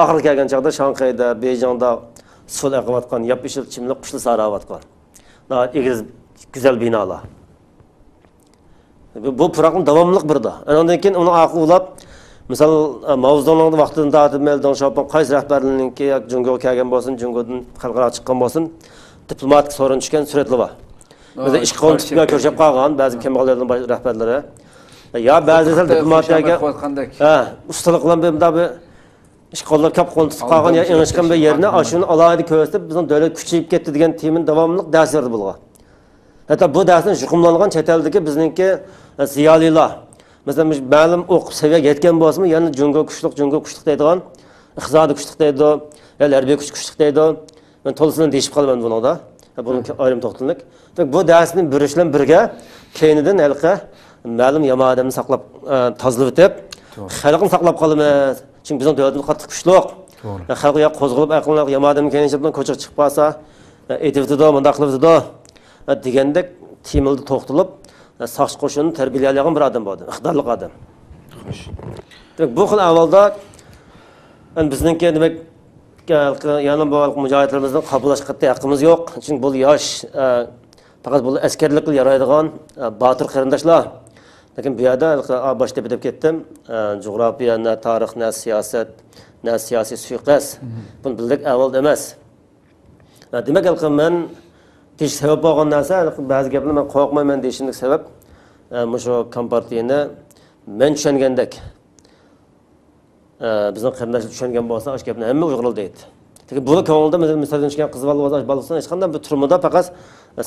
Oxirgi kelgan chaqda Shanxayda, Beyjingda suv aqayotgan, yop-yeshil chimliq qushlar sarayotgan. Egiz go'zal binolar. Bu program davomliq birda. Undan keyin uni aqlab, misol mavzuning vaqtida tortib Meldon Shopan qaysi rahbarligininki yoki Jungoga kelgan bo'lsin, Jungodan xalqaro chiqqan bo'lsin, diplomatik so'rin tushgan suratlar bor. Bizda ish qo'ntiga ko'rishib qolgan ba'zi kambag'allarning rahbarlari. Ya ba'zilar diplomatiyaga ustalik bilan bu ish qo'llar kap qo'ntib qolgan ya engishgan bir yerni ashuni alohida ko'rsatib, bizning davlat kuchayib ketdi degan temin davomli dars berdi bo'lgan. Hatto bu darsni yuqumlangan chet eldagi bizningki ziyolilar, masalan, ma'lum o'qib saviyaga yetgan bo'lsa-mu, yana jungo kuchliq deydigan, iqtisodiy kuchliq deydi, ya harbiy kuchliq deydi. Men to'liqini deyishib qolaman buningda. Bunun ayrim to'xtallik. Bu darsni birishlan birga keyinidan halqa ma'lum yomon odamni saqlab tozalab o'tib, xalqni saqlab qolamiz. Chunki bizning davlatimiz qattiq kuchliq. Xalq yo'q qo'zg'alib aqllanib yomon odamni keyincha bilan ko'chiq chiqib qolsa, etivdi, mundaq qilibdi degandek temilda to'xtalib, soqchi qo'shinini tarbiyalagan bir odam bo'ldi, iqtidorli odam. Xo'sh. Demak, bu xil avvalda bizningki demak yana bu mujohidlarimizning qabullashga qat'iy haqqimiz yo'q. Chunki bu yosh faqat bu askarlikga yaraydigan botir qarindoshlar. Lekin bu yerda boshda bitib ketdim. Jug'rofiya, tarix, siyosat, siyosiy suiqasd. Buni bildik avval emas. Demak, men deyish sabab bo'lgan narsa, ba'zi gaplarni men qo'rqmayman deyishimning sabab shu kompartiyani men tushungandek bizning qarindoshlar tushungan bo'lsa, o'sha gapni hamma uyg'urlar deydi. Lekin buni ko'ngilda misoldan tushgan qiz bolasini hech qanday bir turmada faqat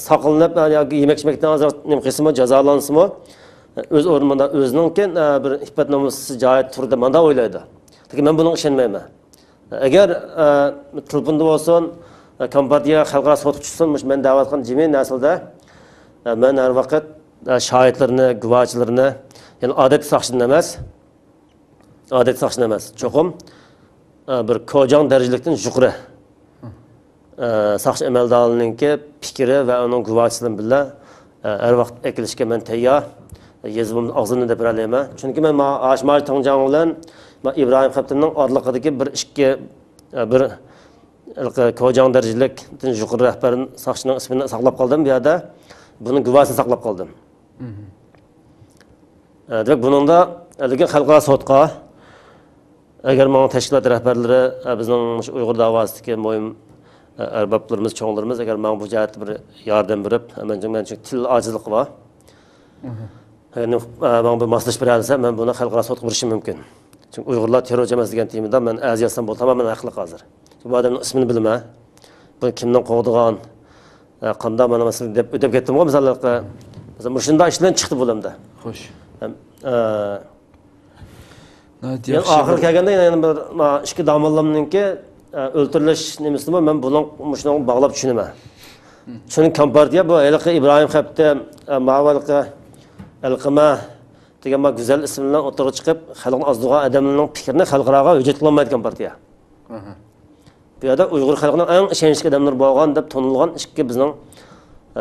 saqlanib yoki yemak-yemakdan azroq nima qilsinmi, jazolansimi, o'z o'rnida o'ziningki bir iffat nomusi joyi turda menda o'ylaydi. Lekin men bunga ishonmayman. Agar telefonda bo'lsin, kompartiya xalqaro sotib tushsin, men da'vat qilgan jami naslda men har vaqt shohidlarni, guvohchilarni, ya'ni odat soqchini emas, cho'qim bir ko'jang darajalikdan yuqori soqchi amaldorlarininki fikri va uning guvohchilari bilan har vaqt ekilishga men tayyor. Yezimni og'zini deb beralayman. Chunki men Ashmar Tongjang bilan Ibrohim Xabtimning orliqidagi bir ko'jang darajalikdan yuqori rahbarning soqchining ismini saqlab qoldim. Bu yerda buni guvohini saqlab qoldim. Demak, buningda lekin xalqaro sotqa agar mana tashkilot rahbarlari bizning Uyg'ur da'vosidagi muhim arboblarimiz, cho'nglarimiz agar mana bu jihatda bir yordam berib, men til ojizligi bor. Yani ben bu maslaş bir hadise, ben buna xalqaro sotqa berishim mumkin. Çünkü Uyg'urlar terrorchi emas degan temada men aziyasam bo'l tamamen haqli hozir. Bu odamning ismini bilma. Bu kimdan qo'g'digan, qanday mana masalan deb o'tib ketdim-ku, masalan, shunda ishlar chiqdi bo'lamda. Xo'sh. Oxir kelganda yana bir ikki damollarimningki o'ltirilish nemisimi men buni shuni bog'lab tushunaman. Chunki kompartiya bu Ibrohim Xabti, Mavalqa Alqama degan bir güzel ism bilan o'tirib chiqib, xalqning ozdigan odamlarning fikrini xalqaro hujjat qilolmaydigan partiya. Bu yerda Uyg'ur xalqining eng ishonchli odamlar bo'lgan deb tanilgan ikki bizning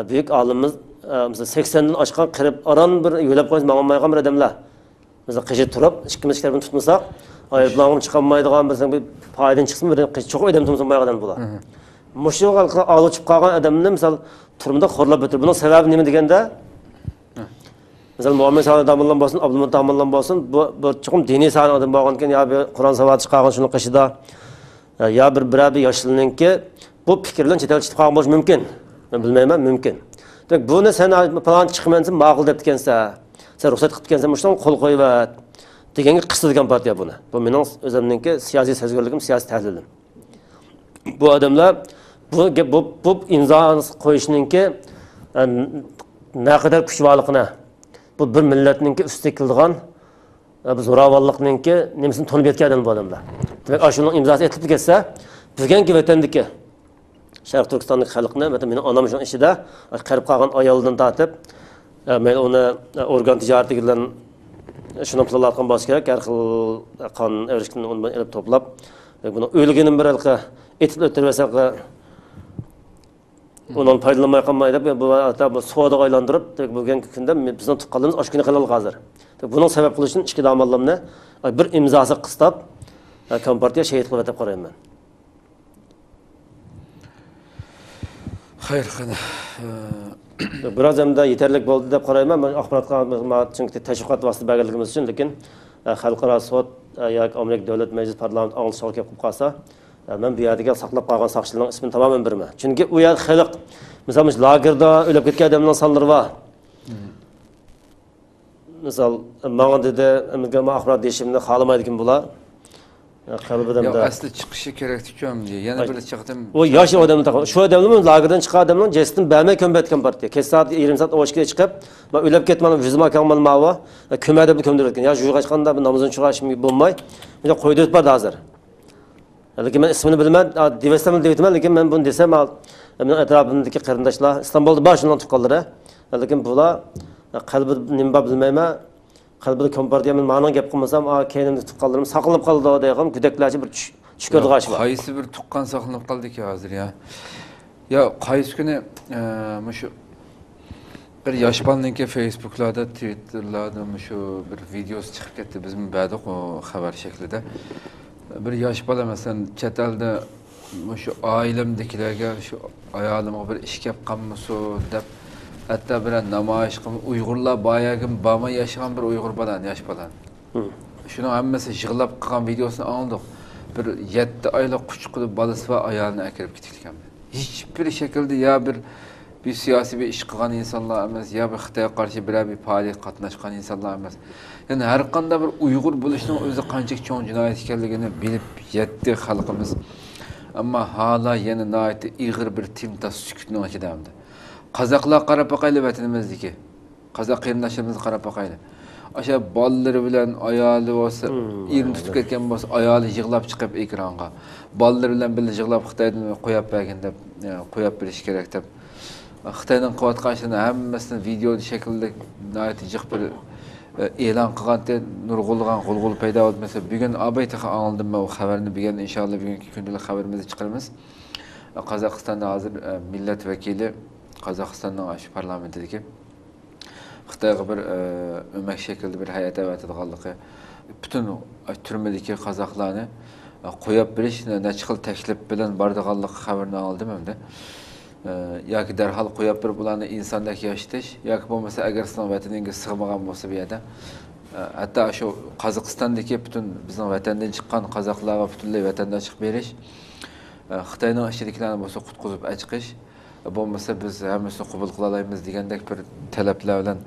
büyük olimimiz, mesela 80'den aşkan qirib aran bir yo'lab qo'yib ma'lummaygan bir odamlar. Mesela qishi turib, ikkimiz ishlarni tutmasak, ayıplanğın çıqanmaydigan bir foydan chiqsin, bir cho'q odam tutmasak odam bo'lar. Mushu xalqqa olib qolgan odamni misol turmada xo'rlab o'tir. Buning sababi nima deganda? Mesela Muhammed Salih Damollan bo'lsin, Abdulmutt Damollan bo'lsin, bu cho'qim diniy sahna odam bo'lgan ekan, yo bir Qur'on savati chiqargan shuni qishida, yo bir birabi yoshlininki bu fikrlarni chetga chiqib qolgan bo'lishi mumkin. Men bilmayman, mumkin. Demak, buni sen falan chiqmansan, ma'qul deb degansa, sen ruxsat qilib degansan, mushdan qo'l qo'yib deganga qistilgan partiya buni. Bu mening o'zimninki siyosiy sezgirligim, siyosiy tahlilim. Bu odamlar bu imzo qo'yishninki naqadar kuchliligini, bu bir millatninki ustiga qildigan bu zo'ravonlikninki nimasini to'nib yetgan bu odamlar. Demak, shuning imzosi etilib ketsa, bizganki vatandagi Sharq Turkistonlik xalqni, mening onam shu ishida qarib qolgan ayoldan tortib, men uni organ tijorati bilan shuni qilayotgan bo'lish kerak, har xil qon erishkini uni olib to'plab, buni o'lganim bir xilqa etib o'tirsa, undan foydalanmay qolmaydi deb bu savdoga aylantirib, bugungi kunda bizning tuqqanlarimiz oshkina qilal hozir. Buning sabab qilish uchun ikki tomonlamni bir imzosi qistab, kompartiya shahid qilib deb qarayman. Xayr, qani. Biraz hamda yeterli bo'ldi deb qarayman. Men axborotga chunki tashviqot vosita berganligimiz uchun, lekin xalqaro sud yoki Amerika davlat majlis parlament anglishga kelib qolsa, men bu yerga saqlab qolgan saqchilarning ismini tamamen bilmayman. Chunki u yer xalq, misol lagerda o'lib ketgan odamlarning sonlari bor. Misol, menga dedi, men axborot deyishimni xohlamaydigan bular. Qalbimda asli chiqishi kerak ekan, yana bir chiqdim. O yosh odamni taqib, shu odamning lagerdan chiqqan odamning jestini bermay ko'mbatgan partiya. Kech soat 20 soat o'shga chiqib, men o'lib ketmadim, yuzim akamman ma'vo, ko'mada deb ko'mdirgan. Ya juyga chiqqanda bir namozini chiqarishim bo'lmay, men qo'ydirib berdi hozir. Lekin men ismini bilmam, devestam deyman, lekin men buni desam, men atrofimdagi qarindoshlar Istanbulda bor shundan tuqqanlar, lekin bular qalbi nima bilmayman. Qalbida kompartiya men ma'non gap qilmasam, keynimni tuqqanlarim saqlanib qoldi degan gudaklarcha bir tushko'rg'ash bor. Qaysi bir tuqqan saqlanib qoldi-ki hozir ya. Ya qaysi kuni shu bir yosh bolaninki Facebooklarda, Twitterlarda shu bir videosi chiqib ketdi. Biz bilmadik o xabar shaklida. Bir yosh bola masalan chet elda shu oilamdagilarga shu ayolimga bir ish kelib qolmasu deb hatta bir namoyish qilib Uyg'urlar boyagim bama yashagan bir Uyg'ur bolan, yosh bolan. Shuni hammasi yig'lab qilgan videosini oldik. Bir 7 oylik quchqilib bolasi va ayolini akirib ketgan. Hech bir shaklda ya bir siyosiy bir ish qilgan insonlar emas, ya bir Xitoyga qarshi bir faoliyat qatnashgan insonlar emas. Yani har qanday bir Uyg'ur bo'lishning o'zi qancha cho'ng jinoyat ekanligini bilib yetdi xalqimiz. Ammo hala yana nihoyat ig'ir bir timtas sukutning ichidamdi. Qozoqlar qarab boqayli vatanimizdagi. Qozoq qarindoshlarimiz qarab boqayli. O'sha bolalari bilan ayoli bo'lsa, erini tutib ketgan bo'lsa, ayoli yig'lab chiqib ekronga. Bolalari bilan birga yig'lab Xitoydan qo'yib bergan deb, qo'yib berish kerak deb. Xitoydan qilayotgan ishlarni hammasini video shaklida nihoyat jiq bir e'lon qilganda nurg'ulg'an g'ulg'ul paydo bo'lmasa, bugun abaytaqa oldim men o xabarni bugun inshaalloh bugungi kundalik xabarimizni chiqaramiz. Qozog'istonda hozir millat vakili Qozog'istonning shu parlamentidagi Xitoyga bir o'mak shaklda bir hay'at avatadiganligi, butun turmadagi qozoqlarni qo'yib berish necha xil taklif bilan bordiganligi xabarini oldim hamda. Yoki darhol qo'yib bir bularni insondek yashatish, yoki bo'lmasa agar sizning vataningizga sig'magan bo'lsa bu yerda hatto shu Qozog'istondagi butun bizning vatandan chiqqan qozoqlarga butunlay vatandoshlik berish, Xitoyning ishchiliklarni bo'lsa qutqizib chiqish, bo'lmasa biz hammasini qabul qila olamiz degandek bir talablar bilan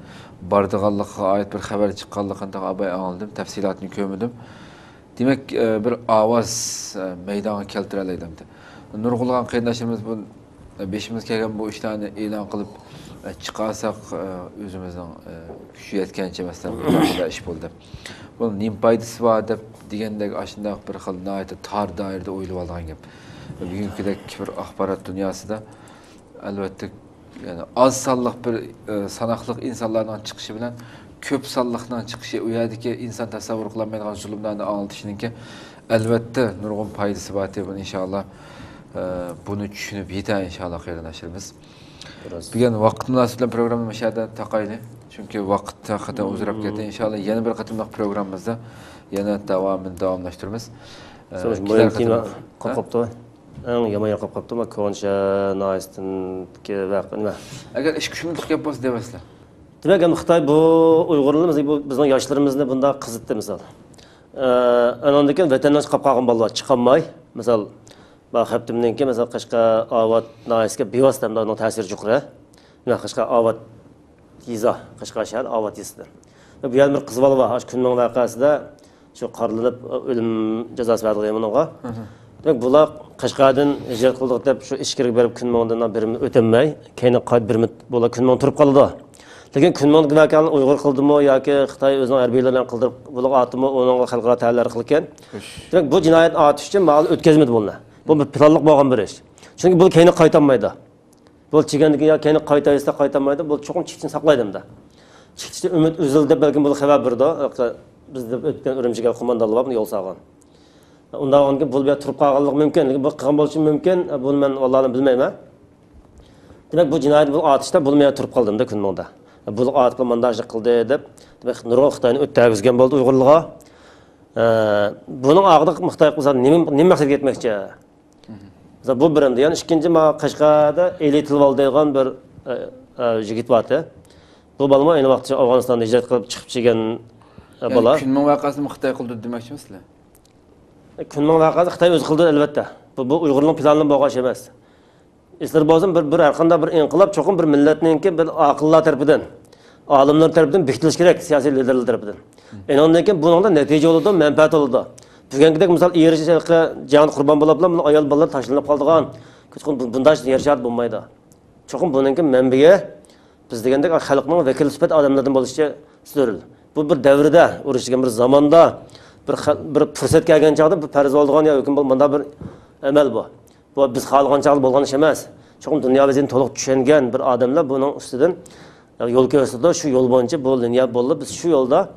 bordiganligiga oid bir xabar chiqqanligini abay oldim, tafsilotini ko'rmadim. Demak, bir ovoz maydonga keltira oldim. Nurg'ulg'an qarindoshimiz bu beşimiz kelgan bu ishlarni e'lon qilib chiqarsak o'zimizning kuchi yetgancha masalan bu ish bo'ldi. Bu nim foydasi bor deb degandek ashunday bir xil nihoyat tor doirada o'ylab olgan gap. Bugünkidek bir axborot dunyosida albatta yani az sonliq bir sanoqliq insonlarning chiqishi bilan köp sallıqdan çıkışı, o yerdeki insan tasavvur kılamaydigan zulümlerini anlatışınınki elbette nurgun paydası batı bunu inşallah bunu düşünüp yeter inşallah hayırlaşırız. Bugün vakit münasebetiyle programı meşahede takaylı. Çünkü vakit hakikaten uzurap geldi. İnşallah yeni bir katılmak programımızda yeni devamlaştırırız. Moyamkina qopqoptu. Ang yamay qopqoptu ma konşa naistin ki vaqtına. Eğer iş gücümüz gap bolsa demesler. Demek ki Xitoy bu Uyg'urlarimiz bu bizning yoshlarimizni bunda qizitdi misol. Andan keyin vatandosh qolib qolgan bolalar chiqolmay, misol ba xaptimninki misol Qashqa Avat naisga bevosita uning ta'siri yuqori. Mana Qashqa Avat yiza, Qashqa shahar Avat yizdan. Bu yana bir qiz bola bor, shu kunning voqeasida shu qarlinib o'lim jazosi berilgan bunga. Demek bular Qashqadan hijrat qildik deb shu ishkirga berib kunmondan birini o'tolmay, keyin qayt bir bola kunmon turib qoldi. Lekin kunmon vakalini Uyg'ur qildimi yoki Xitoy o'zining harbiylardan qildirib bular atimi uning xalqaro ta'lillar qilgan. Demek bu jinoyat atish uchun ma'lum o'tkazmadi buni. Bu bir planliq bo'lgan bir ish. Chunki bu keyin qaytolmaydi. Bu chigandan yo keyin qaytaysa qaytolmaydi. Bu cho'qim chiqishni saqlaydimda. Chiqishda umid uzildi balki bu xabar berdi. Bizda o'tgan Urumchiga qo'mondonlar yo'l solgan. Undan onga bu bir turib qolganlik mumkin, lekin bu qilgan bo'lishi mumkin. Buni men vallahi bilmayman. Demek bu jinoyat bu atishda bo'lmay turib qoldimda kunmonda. Bu atib montajlik qildi deb, demek nurg'un Xitoyni o'tkazgan bo'ldi Uyg'urlarga. Buning og'ida Xitoy qilsa nima maqsadga yetmoqchi? Bu birinchi, ya'ni ikkinchi ma Qashqada elitilib degan bir yigit bor. Bu balma ayni vaqtda Afg'onistonda hijrat qilib chiqib chiqqan bola. Kunmon voqeasini Xitoy qildi demoqchimisizlar? Kunmon voqeasi Xitoy o'zi qildi albatta. Bu Uyg'urning planini bo'lgan emas. İsler bazı bir arkanda bir inqilab çoğun bir milletninki bir akıllar tarafından, alimler tarafından bekliş gerek siyasi liderler tarafından. Ondan keyin bunun da netice oldu, menfaat oldu. Bugünkidek misal erişe can kurban bulaplar, bunu ayol balalar taşlanıp kaldıgan. Bunda yer şart bulmaydı. Çoğun bununki menbeye biz degandek halkның vekil süpet adamlardan buluşça sürül. Bu bir devrede, uğraşırken bir zamanda bir fırsat gelgen çağda bir perz olduğun ya hüküm bulmanda bir emel bu. Bu biz xalqan çağlı bolğan iş emas. Çoxum dünya vaziyatini to'liq tushungan bir odamlar buning ustidan yo'l ko'rsatdi. Shu yo'l bo'yicha bu liniya bo'ldi. Biz shu yo'lda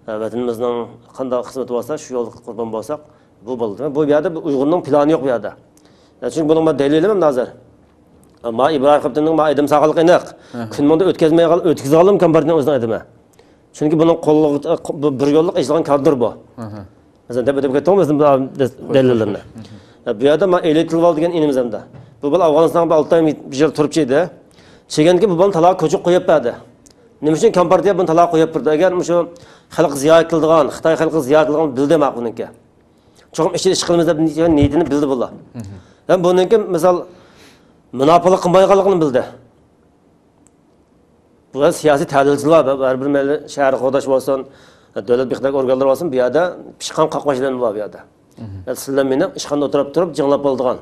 vatanimizning qanday xizmati bo'lsa, shu yo'lga qurbon bo'lsak, bu bo'ldi. Bu yerda Uyg'urning plani yo'q bu yerda. Chunki buning dalilim nazar. Ma İbrahim Xabtinning ma edim saqliq aniq. Kunmonda o'tkazib oldim kompartiyaning o'zining edimi. Chunki buning qo'lliq bir yo'lliq ishlangan kadr bu. Masalan, deb ketamiz dalillarni. Bu yerda men elitilib olgan inimizimda. Bu bal Afg'onistonda 6 oy bir yil turib cheydi. Cheganki bu bal taloq ko'chib qo'yib berdi. Nima uchun kompartiya buni taloq qo'yib berdi? Agar shu xalq ziyo qildigan, Xitoy xalqi ziyo qilgan bildi maqbuniki. Cho'qim ichida ish qilamiz deb niyatini bildi bular. Ham buniki misol munofiqlik qilmayganligini bildi. Bu siyosiy ta'dilchilar har bir shahar qo'dash bo'lsin, davlat bexdak organlar bo'lsin, bu yerda pishqan qaqvashlar bor bu yerda. Sizlar meni ishxonada o'tirib turib jinglab oldigan.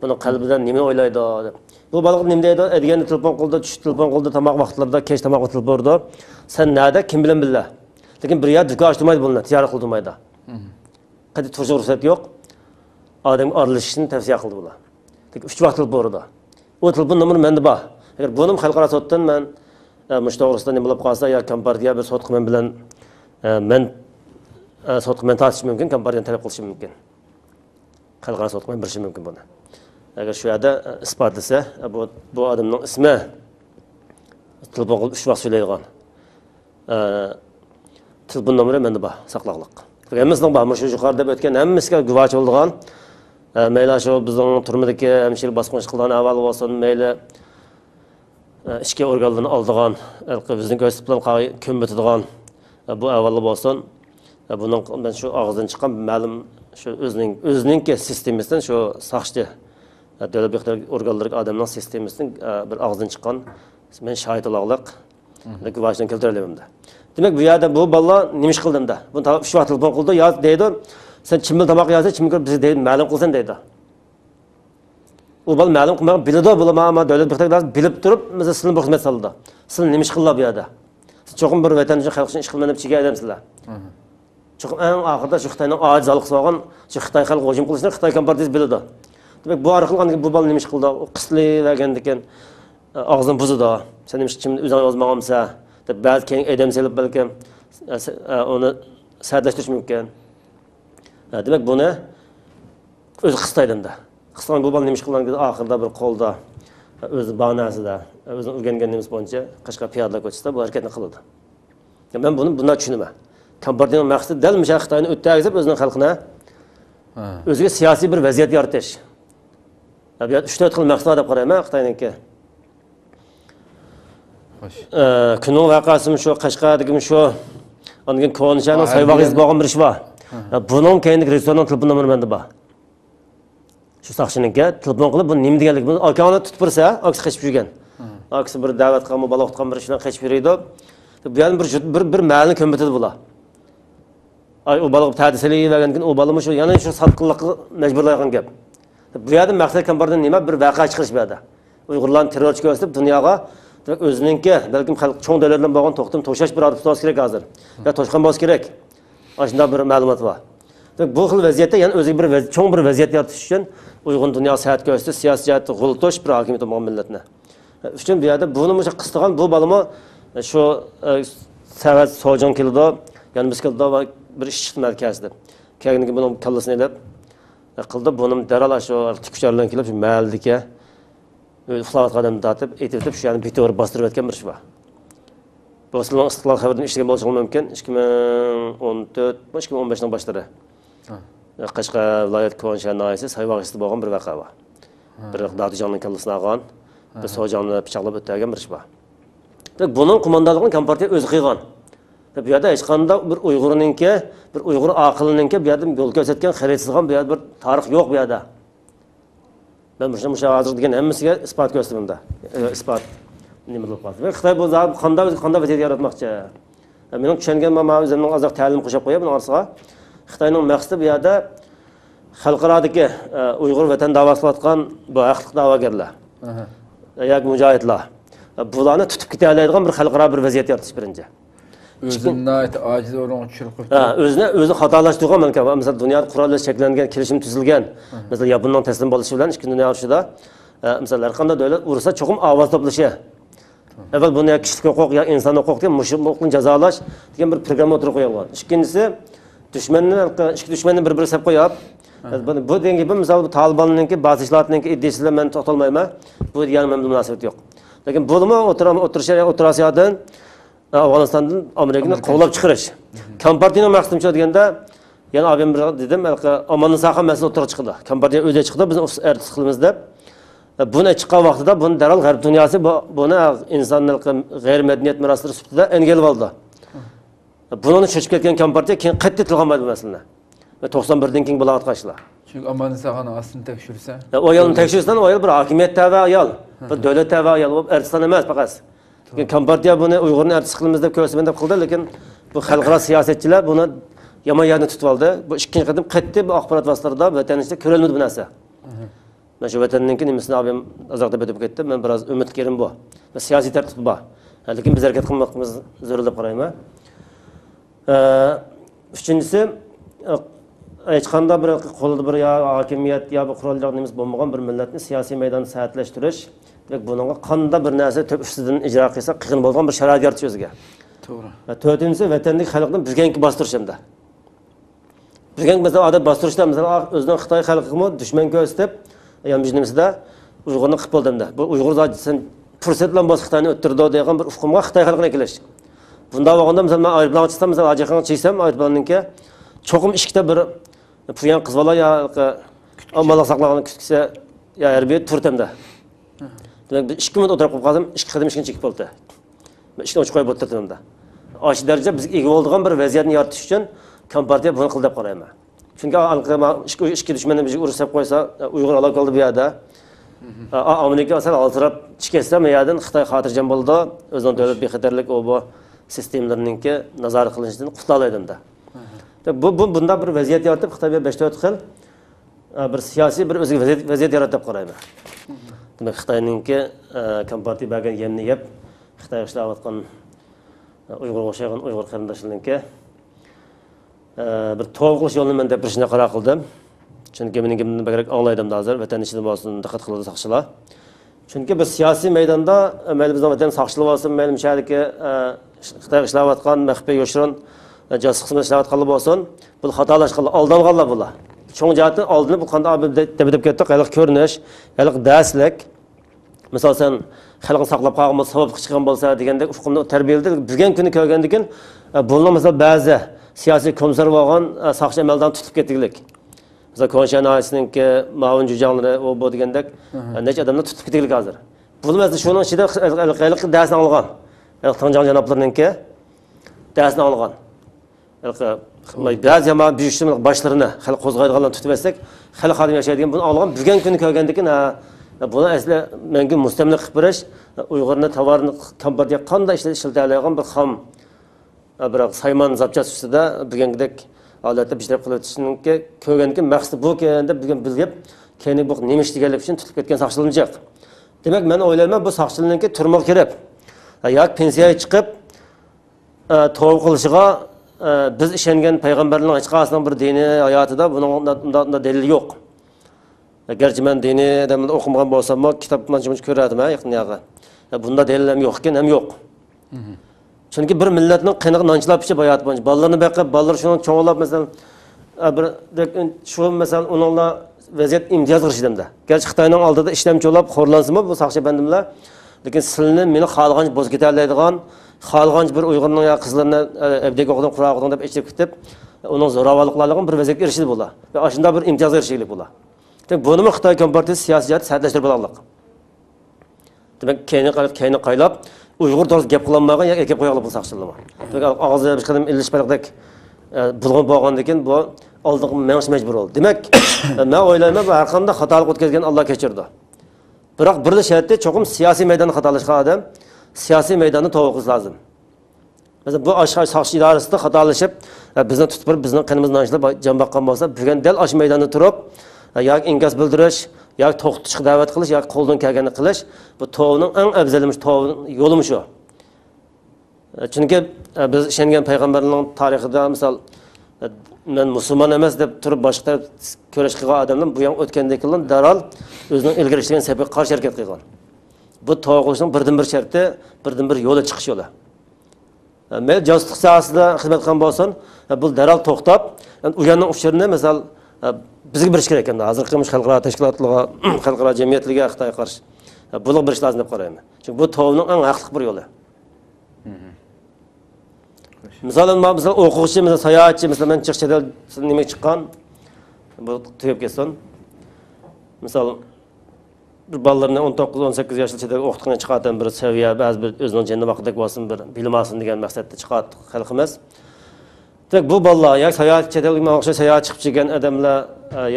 Buni qalbidan nima o'ylaydi deb. Bu baliq nima deydi? Degan telefon qildi, tush telefon qildi, tamoq vaqtlarida, kech tamoq qilib bordi. Sen nada kim bilan billa? Lekin bir yer duka ochmaydi bunlar, tijorat qilmaydi. Qadi turishga ruxsat yo'q. Odam aralashishni tavsiya qildi bular. Lekin 3 vaqt qilib bordi. O telefon nomeri menda bor. Agar buni xalqaro sotdan men mushto'g'risida nima bo'lib qolsa, yo kompartiya bir sot qilman bilan men sot qilman tartish mumkin, kompartiyani talab qilish mumkin. Xalqaro sot qilman birishi mumkin buni. Agar shu yerda isbotlasa, bu odamning ismi telefon qilib 3 vaqt so'raydigan. Telefon nomeri menda bor, saqlaqliq. Hammasining bor, shu yuqorida deb o'tgan hammasiga guvoh bo'lgan. Mayli shu bizning turmadagi hamshira bosqinchi qilgan avval bo'lsin, mayli ichki organlarni oldigan, bizning ko'rsatib bilan kun bitadigan bu avvalli bo'lsin. Buning men shu og'zidan chiqqan ma'lum shu o'zining sistemasidan shu saqchi davlat bextiyar organlari odamning sistemasidan bir og'zidan chiqqan men shohidlik guvohdan keltirelimda. Demak bu yerda bu bolalar nima ish qildimda? Buni shu vaqt telefon qildi, yoz deydi. Sen chimil tomoq yozsa, chimil biz deydi, ma'lum qilsan deydi. U bol ma'lum qilmagan biladi, bo'lma davlat bextiyar bilib turib, mesela sizning bir xizmat soldi. Siz nima ish qildi bu yerda? Siz cho'qim bir vatan uchun xalq uchun ish qilmay deb chiga adamsizlar. Cho'qim eng oxirida shu Xitoyning ojizlik solgan, shu Xitoy xalq hujum qilishni Xitoy kompartiyasi biladi. Demak bu orqali bu bol nima ish qildi? Qisli degan og'zini buzdi. Sen nima kim o'zing yozmaganmisa? Bazı keyin edem selip belki onu sərtləşdiriş mümkün. Demek bunu öz qıstaydım da. Qıstaydım bu bana neymiş kılan ki ahırda bir kolda öz bağnası da özün öğrengenimiz boyunca Qashqar piyadalar ko'chasida bu hareketini qiladi. Ben bunu bundan düşünüme. Kompartiyaning maqsadi dal o'sha Xitoyni o'tkazib o'zining xalqina o'ziga siyosiy bir vaziyat yaratish. Bu 3-4 xil maqsad deb qarayman Xitoyniki. Kunning vaqasi shu Qashqardagi shu ondan Ko'nishani sayvog'iz bo'lgan bir ish bor. Buning keyingi restoran telefon nomeri menda bor. Shu saqchininki telefon qilib bu nima deganlik buni akani tutib tursa, aksi qochib yurgan. Aksi bir da'vat qilgan, bola o'qitgan bir ishdan qochib yuradi. Bu yana bir ma'lum ko'mbatadi bular. Ay o balık tədisili vergenken o balımı şu yani şu satqınlıqı mecburlayğan gap. Bu yerdə məqsəd kompartiyadan nima bir vaqe çıxırış bu yerdə. Uyg'urlarni terrorchi ko'rsatib dunyoga o'zininki balkim xalq cho'ng davlatlar bo'lgan to'xtam to'shash bir odam kerak hozir. Ya to'shqan bo'lish kerak. Ashunda bir ma'lumot bor. Bu xil vaziyatda yana o'ziga bir cho'ng bir vaziyat yaratish uchun Uyg'ur dunyo siyosat ko'rsatib siyosat g'ultosh bir hokimiyat bo'lgan millatni. Uchun bu yerda buni o'sha qistig'an bu balımı şu Savat Sojan kildo yani biz kildo va bir ish chiqdi markazda. Keyin buni kallasini elib qildi. Buni darala shu tikkucharlar kelib shu mahallika uxlayotgan odamni tortib, etib shu yani bitor bostirib o'tgan bir ish bor. Bu Osman istiqlol xabardan ishlagan bo'lishi mumkin 2014, 2015 ning boshlari. Qashqar viloyat Ko'nishar noyasi sayvog'isida bo'lgan bir voqea bor. Bir Dodijonning kallasini olgan, bir Sojonni pichoqlab o'tgan bir ish bor. Bunun kumandaligini kompartiya o'zi qilgan. Bu yerda hech qanday bir Uyg'urninki, bir Uyg'ur aqlininki bu yerda yo'l ko'rsatgan, xaritasigan bu yerda bir tarix yo'q bu yerda. Ben musha hozir degan hammasiga isbot ko'rsataman da. Isbot nima bo'lib qoldi. Va Xitoy bu qanday vaziyat yaratmoqchi. Mening tushungan mana o'zimning ozoq ta'lim qo'shib qo'yib buni orasiga. Xitoyning maqsadi bu yerda xalqarodagi Uyg'ur vatan da'vosi qilayotgan bu haqliq da'vogarlar. Yoki mujohidlar. Bularni tutib keta oladigan bir xalqaro bir vaziyat yaratish birinchi. O'zini ojiz o'rin tushirib qo'ydi. O'zi xatolashtirgan mana misol dunyoda qurollar shakllangan, kelishim tuzilgan. Misol Yaponning taslim bo'lishi bilan ikkinchi dunyo urushida misol har qanday davlat urushsa cho'qim ovoz to'plashi. Avval buni kishilik huquq ya inson huquq deb mushriqni jazolash degan bir program o'tirib qo'yilgan. Ikkinchisi ikki dushmanni bir-biriga sap qo'yib, bu dengi bir misol Talibanninki, ba'zilarininki iddiasiga men to'xtalmayman. Bu degan munosabat yo'q. Lekin bo'lma o'tirasiyadan Afg'onistondan Amerikani qovlab chiqarish. Kompartiyaning maqsadi deganda, yana avval bir dedim, Omonning saqla masala o'tirib chiqdi. Kompartiya o'zi chiqdi, biz ertis qilamiz deb. Buni chiqqan vaqtida buni daral g'arb dunyosi buni insonlik g'ayr madaniyat meroslari sifatida engellab oldi. Buni cho'chib ketgan kompartiya keyin qayta tilg'amadi bu masalani. Va 91dan keyin bo'layotgan ishlar. Chunki Omonning saqani aslini tekshirsa, o ayolni tekshirishdan o ayol bir hokimiyat tava ayol, bir davlat tava ayol, u ertiston emas faqat. Kompartiya buni Uyg'urni artist qilamiz deb ko'rsatman deb qildi, lekin bu xalqaro siyosatchilar buni yomon yerni tutib oldi. Bu ikkinchi qatim qaytdi bu axborot vositalarida vatan ichida ko'rilmadi bu narsa. Mana shu vatanninki nimasini abim uzoqda o'tib ketdi. Men biroz umidkirim bu. Siyosiy tartib bor. Lekin biz harakat qilmoqimiz zarur deb qarayman. Uchinchisi hech qanday bir qo'lda bir yo hokimiyat yo bir qurollar nimiz bo'lmagan bir millatni siyosiy maydonda sahatlashtirish va bunga qanday bir narsa to'p ustidan ijro qilsa qiyin bo'lgan bir sharoit yaratish o'ziga. To'g'ri. Va to'rtinchisi vatanlik xalqni bizganki bostirish hamda. Bizgan bizda odat bostirishda misol o'zining Xitoy xalqiga dushman ko'rsatib, yani biz nimasida Uyg'urni qilib bo'ldimda. Bu Uyg'ur zotisidan fursat bilan bos Xitoyni o'ttirdi degan bir hukmga Xitoy xalqini kelish. Bunda bo'lganda misol men ayblanib chiqsam, misol ajiqan chiqsam, ayblanninki cho'qim ishkida bir Puyan qız bola ya amallaq saqlagan kütkisi ya harbiy turtamda. Demek 2 minut o'tirib qoldim, 2 qadim ishkin chekib bo'ldi. Men ishni ochib qo'yib o'tirdim. Osh daraja biz ega bo'lgan bir vaziyatni yaratish uchun kompartiya buni qildi deb qarayman. Chunki ikki dushmanni bizni urushib qo'ysa, Uyg'ur aloq qildi bu yerda. Amerika asal altirab chiqsa, men yerdan Xitoy xotirjam bo'ldi, o'zining davlat bexatarlik bu sistemlarninki nazorat qilinishidan qutlalaydi. Bunda bir vaziyat yaratib Xitoy 5-4 xil bir siyosiy bir o'ziga vaziyat yaratib qarayman. Demak Xitoyninki kompartiya bergan yemni yeb Xitoy ishlayotgan Uyg'urga o'xshagan Uyg'ur qarindoshlariniki bir to'g'ri yo'lni men deb birishni qaror qildim. Chunki mening bagrak anglaydim hozir vatan ichida bo'lsin diqqat qiladi saqchilar. Chunki biz siyosiy maydonda mayli bizning vatan saqchilar bo'lsin, mayli shahardagi Xitoy ishlayotgan maxfiy yo'shirin jasus xizmat ishlayotganlar bo'lsin, bu xatolashganlar, aldanganlar bular. Cho'ng jihatdan oldini bu qanday deb ketdi, qayliq ko'rinish, qayliq darslik. Misol sen xalqni saqlab qolgan savab chiqqan bo'lsa degandek ufqimni tarbiyaladik. Bugun kuni ko'rgandikin bunlar misol ba'zi siyosiy komisar bo'lgan saqchi amaldan tutib ketdilik. Misol Konshan oilasininki Ma'mun Jujanlari o bu degandek necha odamni tutib ketdilik hozir. Bu mesela şunun içinde qayliq darsni olgan. Tanjang janoblarninki darsni olgan. Ba'zi jamoat buyukchilik başlarını xalq qo'zg'aydiganlarni tutib olsak, xalq xodim yashaydigan buni olgan. Bugun kuni ko'rgandikin buni asli menga mustamlik qilib berish, Uyg'urni tovarni kompartiya qanday ishlatadigan bir xam biroq sayman zapchas ustida bugungidek holatda ishlab qilayotishninki ko'rgandikin maqsadi bu deb bugun bilib, keyin bu nima ish deganlik uchun tutib ketgan saqchilanacak. Demek ben oylayman bu saqchilikka turmoq kerak. Yoki pensiyaga chiqib, tavba qilishga biz ishongan payg'ambarning hech qaysining bir diniy hayotida buning dalil yo'q. Garchi men diniy adamni o'qimagan bo'lsam, kitobdan shuncha ko'radim, yaqin yo'g'i. Bunda dalil ham yo'q ekan, ham yo'q. Chunki bir millatning qiniq nonchilab ichib hayot bo'yicha bolalarni baqib, bolalar shuni cho'ng'lab masalan bir shu masalan ularga vaziyat imtiyoz qilishimda. Gerçi Xitoyning oldida ishlamchi bo'lib xo'rlansimi bu saqchi bandimlar, lekin sizlarni meni xohlagancha bo'z ketarlaydigan, xohlagancha bir Uyg'urning yo qizlarini evdagi o'g'lim qurog'idan deb ichib ketib, uning zo'ravonliqlarga bir vaziyatga erishdi bular. Va shunda bir imtiyoz erishaylik bular. Demak, buni Xitoy kompartiyasi siyosatini sadlashtirib olganlik. Demak, keyni qaylab Uyg'ur to'g'risida gap qilolmagan yoki gap qo'yganlar bu saqchilar. Demak, og'zida bir qadam ilishbaqdek bulg'un bo'lgandan keyin bu oldiga menish majbur bo'ldi. Demak, men o'ylayman bu har qanday xatolik o'tkazgan Alloh kechirdi. Biroq bir shartda cho'qim siyosiy maydonda xatolashgan odam siyosiy maydonni tavba qilish lozim. Mesela bu aşağı saqchi idorasida xatolashib, bizni tutib bizning qinimizni anglab jon boqqan bo'lsa, bugun dal ash maydonda turib, yoki inkas bildirish, yoki to'xtatishga da'vat qilish, yoki qo'ldan kelganini qilish, bu tavbaning eng afzalimish yo'limiz shu. Chunki biz ishongan payg'ambarning tarixida misol men musulmon emas deb turib boshqa ko'rish qilgan odamlar bu ham o'tgandek qilgan darhol o'zining ilgari ishlagan sababiga qarshi harakat qilgan. Bu tavba qilishning birdan-bir sharti, birdan-bir yo'li chiqish yo'li. Men josuslik sohasida xizmat qilgan bo'lsam, bu darhol to'xtab, u yerning uchirini misol bizga berish kerak ekan. Hozir qilmish xalqaro tashkilotlarga, xalqaro jamiyatlarga Xitoyga qarshi bular berish lozim deb qarayman. Chunki bu tavbaning eng haqli bir yo'li. Mesela o'quvchi, mesela sayohatchi, mesela men chiqishda nima chiqqan, bu tugab ketsin. Misol bir bolalarni 19-18 yoshgacha o'qitgan chiqargan bir saviya, ba'zi bir o'zining janna vaqtidagi bo'lsin, bir bilim olsin degan maqsadda chiqardi xalqimiz. Demak, bu bolalar yoki sayohatchiga o'xshash sayohat chiqib chiqqan odamlar,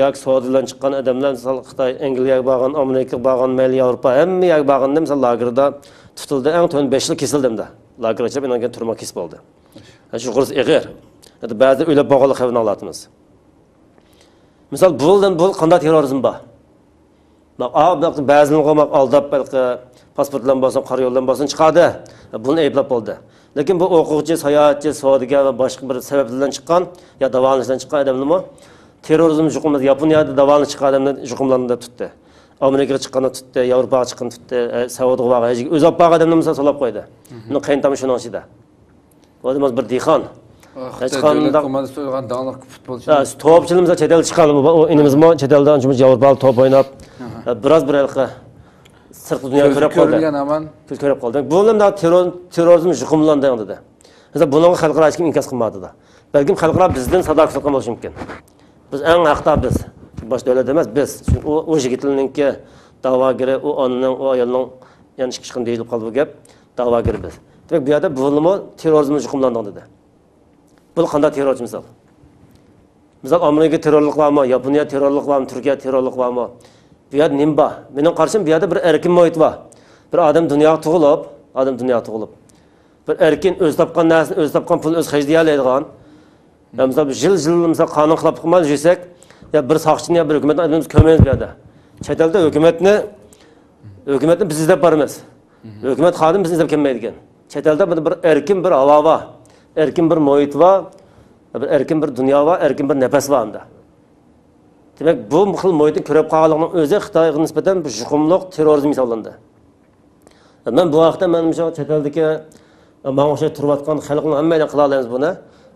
yoki Saudiyadan chiqqan odamlar, misol Xitoy, Angliyaga borgan, Amerikaga borgan, mayli Yevropa, hamma yoki borganda misol lagerda tutildi, eng to'g'ri 5 yil kesildimda. Lagerga bilan turma kesib oldi. Shu qurus eg'ir. Ba'zi o'ylab bo'g'aliq xavfini olatimiz. Misol bo'ldan bo'l qanday terrorizm bor. Ba'zilarga aldab pasportlan bo'lsin, qora yo'ldan bo'lsin chiqadi. Buni ayblab bo'ldi. Lekin bu o'quvchi, sayohatchi, savdogar va boshqa bir sabablardan chiqqan yo davolanishdan chiqqan odamlarmi terrorizm yuqumida Yaponiyada davolanib chiqqan odamlar yuqumlanib tutdi. Amerikaga chiqqanda tutdi, Yevropaga chiqqanda tutdi, Saudiyaga va o'z opaq odamlarni misol solab qo'ydi. Buni qayintamiz shuning ichida. O'zimiz bir dehqon. Chiqqanda komandasi bo'lgan da'liq futbolchi. To'pchilar misol chet elga chiqqan, inimizmi chet eldan shuncha Yevropa to'p o'ynab, biroz bir alqa sirtqi dunyo ko'rib qoldi. Ko'rib qoldi. Bu bilan terrorizm yuqumlandi dedi. Mesela bunga xalqaro hech kim inkos qilmadi. Balkim xalqaro bizdan sadoqat qilgan bo'lishi mumkin. Biz eng haqda biz, bosh davlat emas biz. O yigitlarninki da'vogiri, o onning, o ayolning yana ichki chiqim deyilib qoldi bu gap. Da'vogiri biz. Demak, bu yerda bo'limi terrorizm yuqumlandi dedi. Bu qanday terrorchi misol? Misol Amerika terrorlik bormi, Yaponiya terrorlik bormi, Turkiya terrorlik bormi? Bu yerda nima bor? Mening qarashim bu yerda bir erkin muhit bor. Bir odam dunyoga tug'ilib, bir erkin o'z topgan narsani, o'z topgan pul o'z xarjlay oladigan. Misol yil misol qonun qilib qilmay yursak, ya bir soqchini yo bir hukumatni adamimiz ko'maymiz bu yerda. Chet elda hukumatni biz izlab boramiz. Hukumat xodim bizni izlab kelmaydi ekan. Chet elda bir erkin bir havo bor, erkin bir muhit bor, bir erkin bir dunyo bor, erkin bir nafas bor unda. Demak, bu xil muhitni ko'rib qolganligning o'zi Xitoyga nisbatan bir yuqumliq terrorizm hisoblandi. Men bu vaqtda men o'sha chet eldagi Mana o'sha turayotgan xalqning hammayla qila olamiz buni.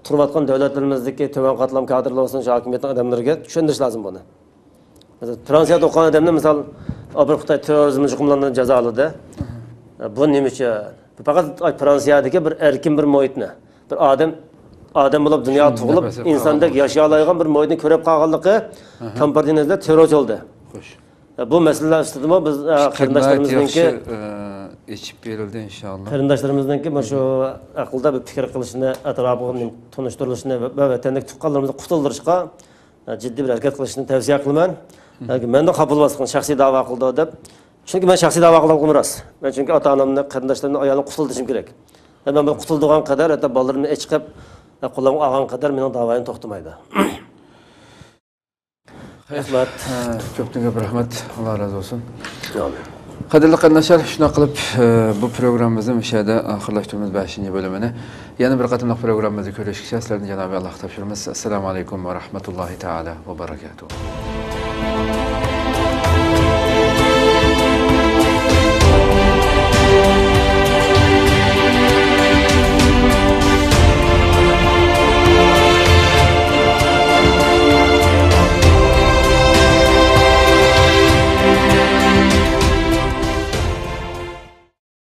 Turayotgan davlatlarimizdagi to'g'on qatlam kadrlar olsun, hokimiyatning odamlariga tushuntirish lozim buni. Mesela Fransiyada o'qigan odamni misol Xitoy terrorizmni hukmlangan jazoladi. Bu nima uchun? Faqat Fransiyadagi bir erkin bir muhitni, bir odam bo'lib dunyo tug'ilib, insondek yashay oladigan bir muhitni ko'rib qolganligi kompartiyamizda terror oldi. Xo'sh. Bu masalalar ustida biz qarindoshlarimizninki içip verildi inşallah. Qarindoshlarimizninki mana shu aqlda bir fikr qilishni, atrofini tunishtirilishni va vatanlik tuqqanlarimizni qutuldirishga ciddi bir harakat qilishni tavsiya qilaman. Menda qabul bo'lgan shaxsiy da'vo qildi deb. Chunki men shaxsiy da'vo qildim rost. Men chunki ota-onamni, qarindoshlarimni ayolini qutuldirishim kerak. Men bu qutuldigan qadar, hatta bolalarimni chiqib, qo'llarni olgan qadar mening da'voyim to'xtamaydi. Rahmat. Ko'pdan ko'p rahmat. Alloh razı olsun. Amin. Qadrli qarindoshlar, shuna qilib bu programmamizni mishada oxirlashtiramiz 5-bo'limini. Yana bir qatimliq programmamizda ko'rishguncha sizlarni Janobi Alloh topshiramiz. Assalomu alaykum va rahmatullohi taala va barakatuh.